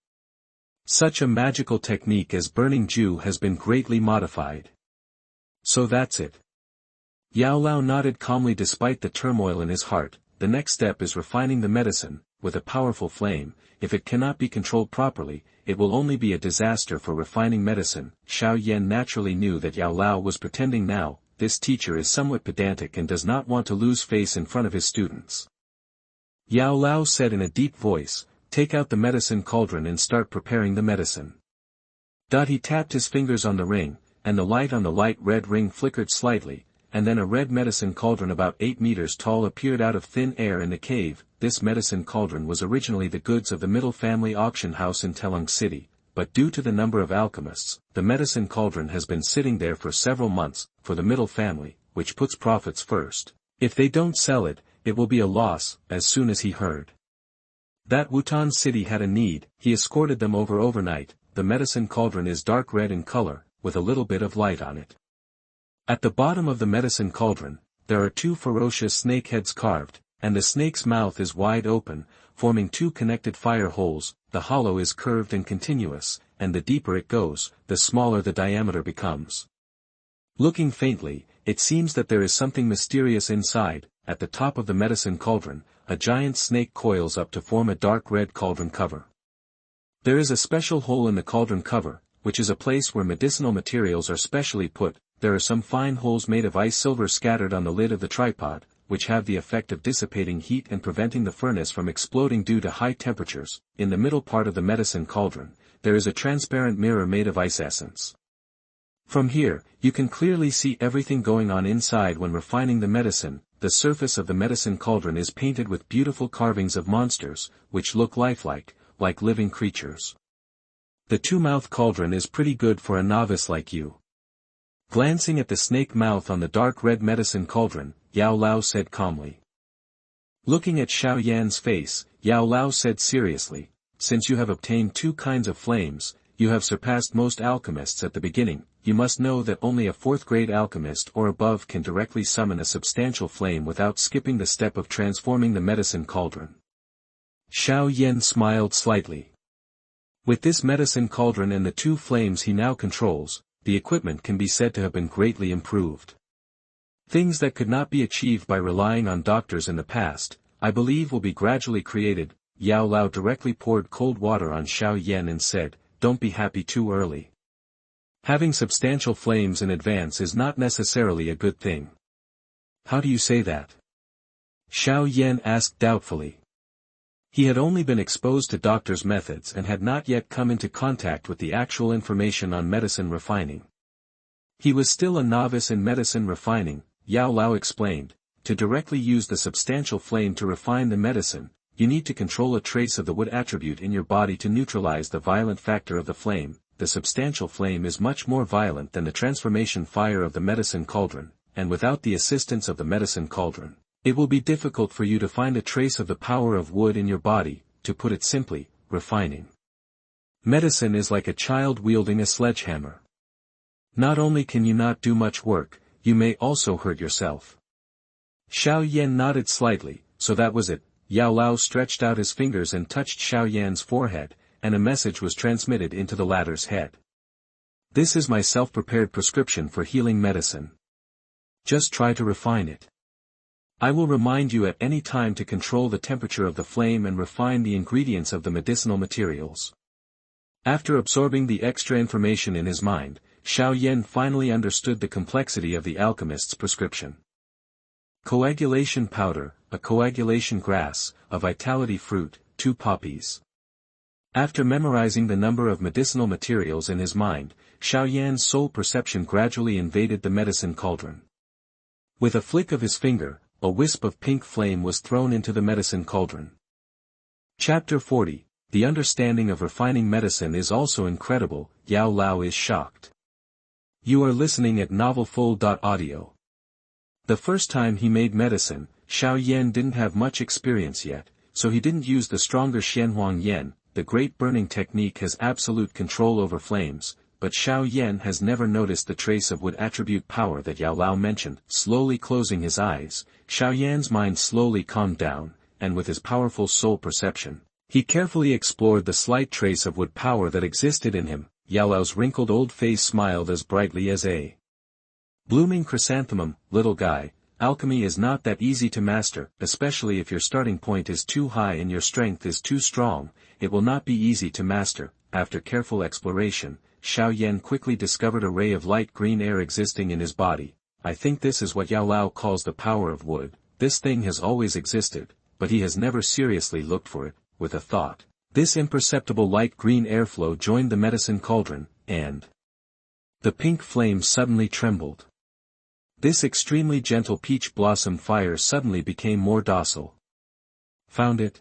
Such a magical technique as Burning Jue has been greatly modified. So that's it. Yao Lao nodded calmly despite the turmoil in his heart. The next step is refining the medicine. With a powerful flame, if it cannot be controlled properly, it will only be a disaster for refining medicine. Xiao Yan naturally knew that Yao Lao was pretending now. This teacher is somewhat pedantic and does not want to lose face in front of his students. Yao Lao said in a deep voice, "Take out the medicine cauldron and start preparing the medicine." He tapped his fingers on the ring, and the light on the light red ring flickered slightly, and then a red medicine cauldron about 8 meters tall appeared out of thin air in the cave. This medicine cauldron was originally the goods of the Mitel family auction house in Telung City, but due to the number of alchemists, the medicine cauldron has been sitting there for several months. For the Mitel family, which puts profits first, if they don't sell it, it will be a loss. As soon as he heard that Wutan City had a need, he escorted them over overnight. The medicine cauldron is dark red in color, with a little bit of light on it. At the bottom of the medicine cauldron, there are 2 ferocious snake heads carved, and the snake's mouth is wide open, forming 2 connected fire holes. The hollow is curved and continuous, and the deeper it goes, the smaller the diameter becomes. Looking faintly, it seems that there is something mysterious inside. At the top of the medicine cauldron, a giant snake coils up to form a dark red cauldron cover. There is a special hole in the cauldron cover, which is a place where medicinal materials are specially put. There are some fine holes made of ice silver scattered on the lid of the tripod, which have the effect of dissipating heat and preventing the furnace from exploding due to high temperatures. In the middle part of the medicine cauldron, there is a transparent mirror made of ice essence. From here, you can clearly see everything going on inside when refining the medicine. The surface of the medicine cauldron is painted with beautiful carvings of monsters, which look lifelike, like living creatures. The 2-mouth cauldron is pretty good for a novice like you. Glancing at the snake mouth on the dark red medicine cauldron, Yao Lao said calmly. Looking at Xiao Yan's face, Yao Lao said seriously, "Since you have obtained 2 kinds of flames, you have surpassed most alchemists at the beginning. You must know that only a 4th-grade alchemist or above can directly summon a substantial flame without skipping the step of transforming the medicine cauldron." Xiao Yan smiled slightly. With this medicine cauldron and the 2 flames he now controls, the equipment can be said to have been greatly improved. Things that could not be achieved by relying on doctors in the past, I believe will be gradually created. Yao Lao directly poured cold water on Xiao Yan and said, "Don't be happy too early. Having substantial flames in advance is not necessarily a good thing." "How do you say that?" Xiao Yan asked doubtfully. He had only been exposed to doctors' methods and had not yet come into contact with the actual information on medicine refining. He was still a novice in medicine refining, Yao Lao explained. To directly use the substantial flame to refine the medicine, you need to control a trace of the wood attribute in your body to neutralize the violent factor of the flame. The substantial flame is much more violent than the transformation fire of the medicine cauldron, and without the assistance of the medicine cauldron, it will be difficult for you to find a trace of the power of wood in your body. To put it simply, refining medicine is like a child wielding a sledgehammer. Not only can you not do much work, you may also hurt yourself. Xiao Yan nodded slightly, so that was it. Yao Lao stretched out his fingers and touched Xiao Yan's forehead, and a message was transmitted into the latter's head. This is my self-prepared prescription for healing medicine. Just try to refine it. I will remind you at any time to control the temperature of the flame and refine the ingredients of the medicinal materials. After absorbing the extra information in his mind, Xiao Yan finally understood the complexity of the alchemist's prescription. Coagulation powder, a coagulation grass, a vitality fruit, 2 poppies. After memorizing the number of medicinal materials in his mind, Xiao Yan's soul perception gradually invaded the medicine cauldron. With a flick of his finger, a wisp of pink flame was thrown into the medicine cauldron. Chapter 40, The understanding of refining medicine is also incredible. Yao Lao is shocked. You are listening at novelfull.audio. The first time he made medicine, Xiao Yan didn't have much experience yet, so he didn't use the stronger Xianhuang Yan. The great burning technique has absolute control over flames, but Xiao Yan has never noticed the trace of wood attribute power that Yao Lao mentioned. Slowly closing his eyes, Xiao Yan's mind slowly calmed down, and with his powerful soul perception, he carefully explored the slight trace of wood power that existed in him. Yao Lao's wrinkled old face smiled as brightly as a blooming chrysanthemum. Little guy, alchemy is not that easy to master, especially if your starting point is too high and your strength is too strong. It will not be easy to master. After careful exploration, Xiao Yan quickly discovered a ray of light green air existing in his body. I think this is what Yao Lao calls the power of wood. This thing has always existed, but he has never seriously looked for it. With a thought, this imperceptible light green airflow joined the medicine cauldron, and the pink flame suddenly trembled. This extremely gentle peach blossom fire suddenly became more docile. Found it?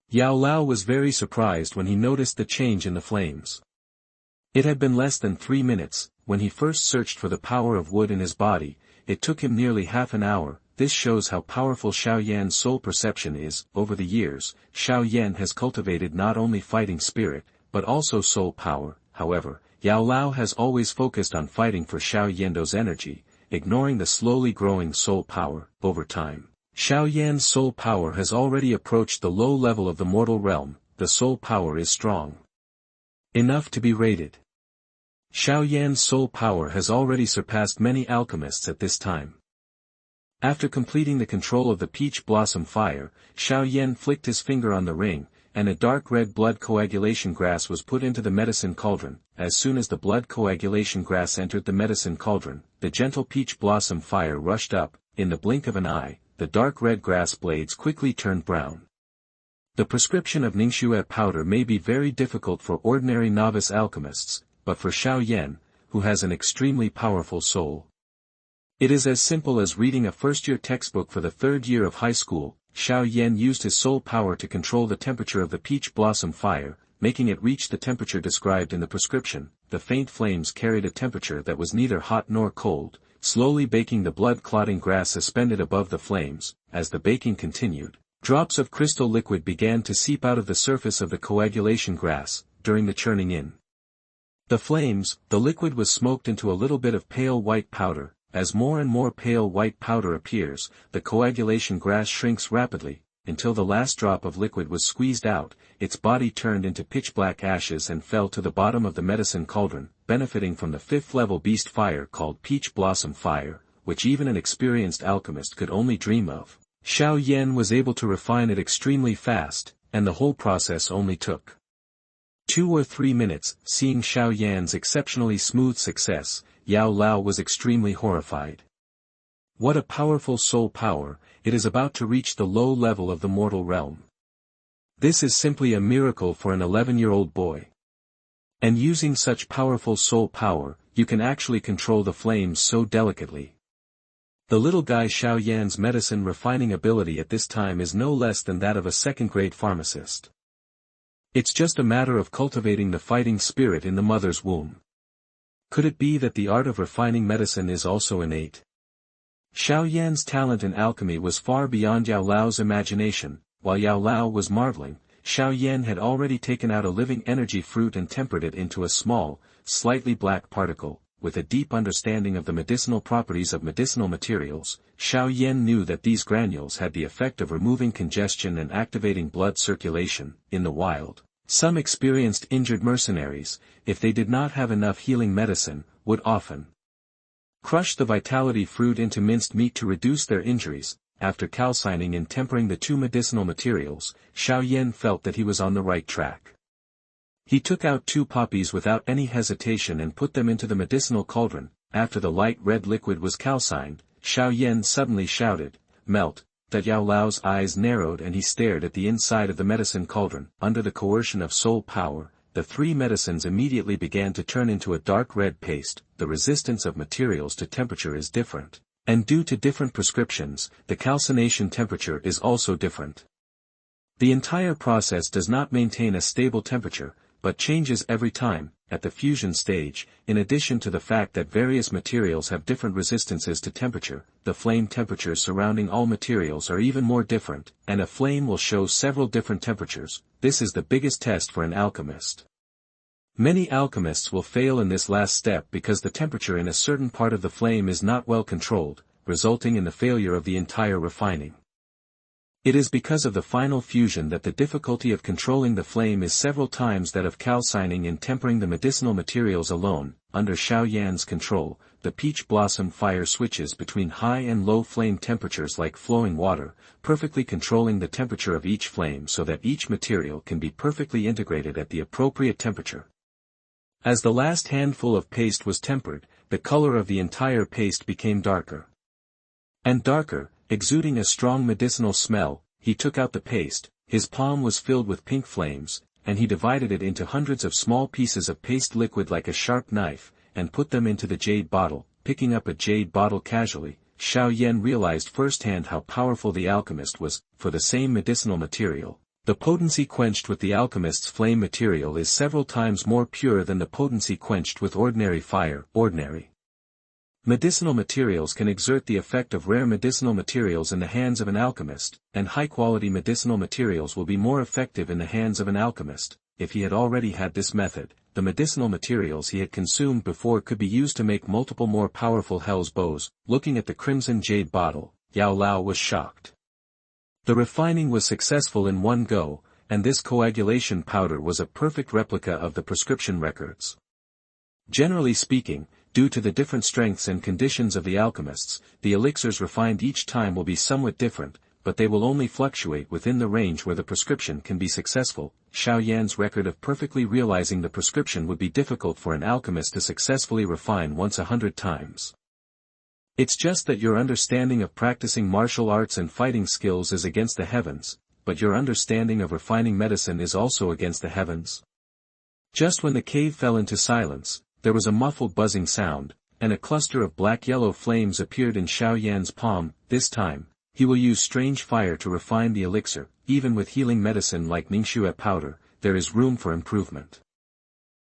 Yao Lao was very surprised when he noticed the change in the flames. It had been less than 3 minutes. When he first searched for the power of wood in his body, it took him nearly half an hour. This shows how powerful Xiao Yan's soul perception is. Over the years, Xiao Yan has cultivated not only fighting spirit, but also soul power. However, Yao Lao has always focused on fighting for Xiao Yan's energy, ignoring the slowly growing soul power. Over time, Xiao Yan's soul power has already approached the low level of the mortal realm. The soul power is strong enough to be rated. Xiao Yan's soul power has already surpassed many alchemists at this time. After completing the control of the peach blossom fire, Xiao Yan flicked his finger on the ring, and a dark red blood coagulation grass was put into the medicine cauldron. As soon as the blood coagulation grass entered the medicine cauldron, the gentle peach blossom fire rushed up. In the blink of an eye, the dark red grass blades quickly turned brown. The prescription of Ningxue powder may be very difficult for ordinary novice alchemists, but for Xiao Yan, who has an extremely powerful soul, it is as simple as reading a first-year textbook for the 3rd year of high school. Xiao Yan used his soul power to control the temperature of the peach blossom fire, making it reach the temperature described in the prescription. The faint flames carried a temperature that was neither hot nor cold, slowly baking the blood-clotting grass suspended above the flames. As the baking continued, drops of crystal liquid began to seep out of the surface of the coagulation grass. During the churning in the flames, the liquid was smoked into a little bit of pale white powder. As more and more pale white powder appears, the coagulation grass shrinks rapidly, until the last drop of liquid was squeezed out. Its body turned into pitch-black ashes and fell to the bottom of the medicine cauldron, benefiting from the 5th-level beast fire called peach blossom fire, which even an experienced alchemist could only dream of. Xiao Yan was able to refine it extremely fast, and the whole process only took 2 or 3 minutes. Seeing Xiao Yan's exceptionally smooth success, Yao Lao was extremely horrified. What a powerful soul power! It is about to reach the low level of the mortal realm. This is simply a miracle for an 11-year-old boy. And using such powerful soul power, you can actually control the flames so delicately. The little guy Xiao Yan's medicine refining ability at this time is no less than that of a second-grade pharmacist. It's just a matter of cultivating the fighting spirit in the mother's womb. Could it be that the art of refining medicine is also innate? Xiao Yan's talent in alchemy was far beyond Yao Lao's imagination. While Yao Lao was marveling, Xiao Yan had already taken out a living energy fruit and tempered it into a small, slightly black particle. With a deep understanding of the medicinal properties of medicinal materials, Xiao Yan knew that these granules had the effect of removing congestion and activating blood circulation. In the wild, some experienced injured mercenaries, if they did not have enough healing medicine, would often crush the vitality fruit into minced meat to reduce their injuries. After calcining and tempering the two medicinal materials, Xiao Yan felt that he was on the right track. He took out 2 poppies without any hesitation and put them into the medicinal cauldron. After the light red liquid was calcined, Xiao Yan suddenly shouted, "Melt!" That Yao Lao's eyes narrowed and he stared at the inside of the medicine cauldron. Under the coercion of soul power, the 3 medicines immediately began to turn into a dark red paste. The resistance of materials to temperature is different, and due to different prescriptions, the calcination temperature is also different. The entire process does not maintain a stable temperature, but changes every time. At the fusion stage, in addition to the fact that various materials have different resistances to temperature, the flame temperatures surrounding all materials are even more different, and a flame will show several different temperatures. This is the biggest test for an alchemist. Many alchemists will fail in this last step because the temperature in a certain part of the flame is not well controlled, resulting in the failure of the entire refining. It is because of the final fusion that the difficulty of controlling the flame is several times that of calcining and tempering the medicinal materials alone. Under Xiao Yan's control, the peach blossom fire switches between high and low flame temperatures like flowing water, perfectly controlling the temperature of each flame so that each material can be perfectly integrated at the appropriate temperature. As the last handful of paste was tempered, the color of the entire paste became darker and darker, exuding a strong medicinal smell. He took out the paste, his palm was filled with pink flames, and he divided it into hundreds of small pieces of paste liquid like a sharp knife, and put them into the jade bottle. Picking up a jade bottle casually, Xiao Yan realized firsthand how powerful the alchemist was. For the same medicinal material, the potency quenched with the alchemist's flame material is several times more pure than the potency quenched with ordinary fire. Ordinary medicinal materials can exert the effect of rare medicinal materials in the hands of an alchemist, and high-quality medicinal materials will be more effective in the hands of an alchemist. If he had already had this method, the medicinal materials he had consumed before could be used to make multiple more powerful hell's bows. Looking at the crimson jade bottle, Yao Lao was shocked. The refining was successful in one go, and this coagulation powder was a perfect replica of the prescription records. Generally speaking, due to the different strengths and conditions of the alchemists, the elixirs refined each time will be somewhat different, but they will only fluctuate within the range where the prescription can be successful. Xiao Yan's record of perfectly realizing the prescription would be difficult for an alchemist to successfully refine once 100 times. It's just that your understanding of practicing martial arts and fighting skills is against the heavens, but your understanding of refining medicine is also against the heavens. Just when the cave fell into silence, there was a muffled buzzing sound, and a cluster of black-yellow flames appeared in Xiao Yan's palm. This time, he will use strange fire to refine the elixir. Even with healing medicine like Ningxue powder, there is room for improvement.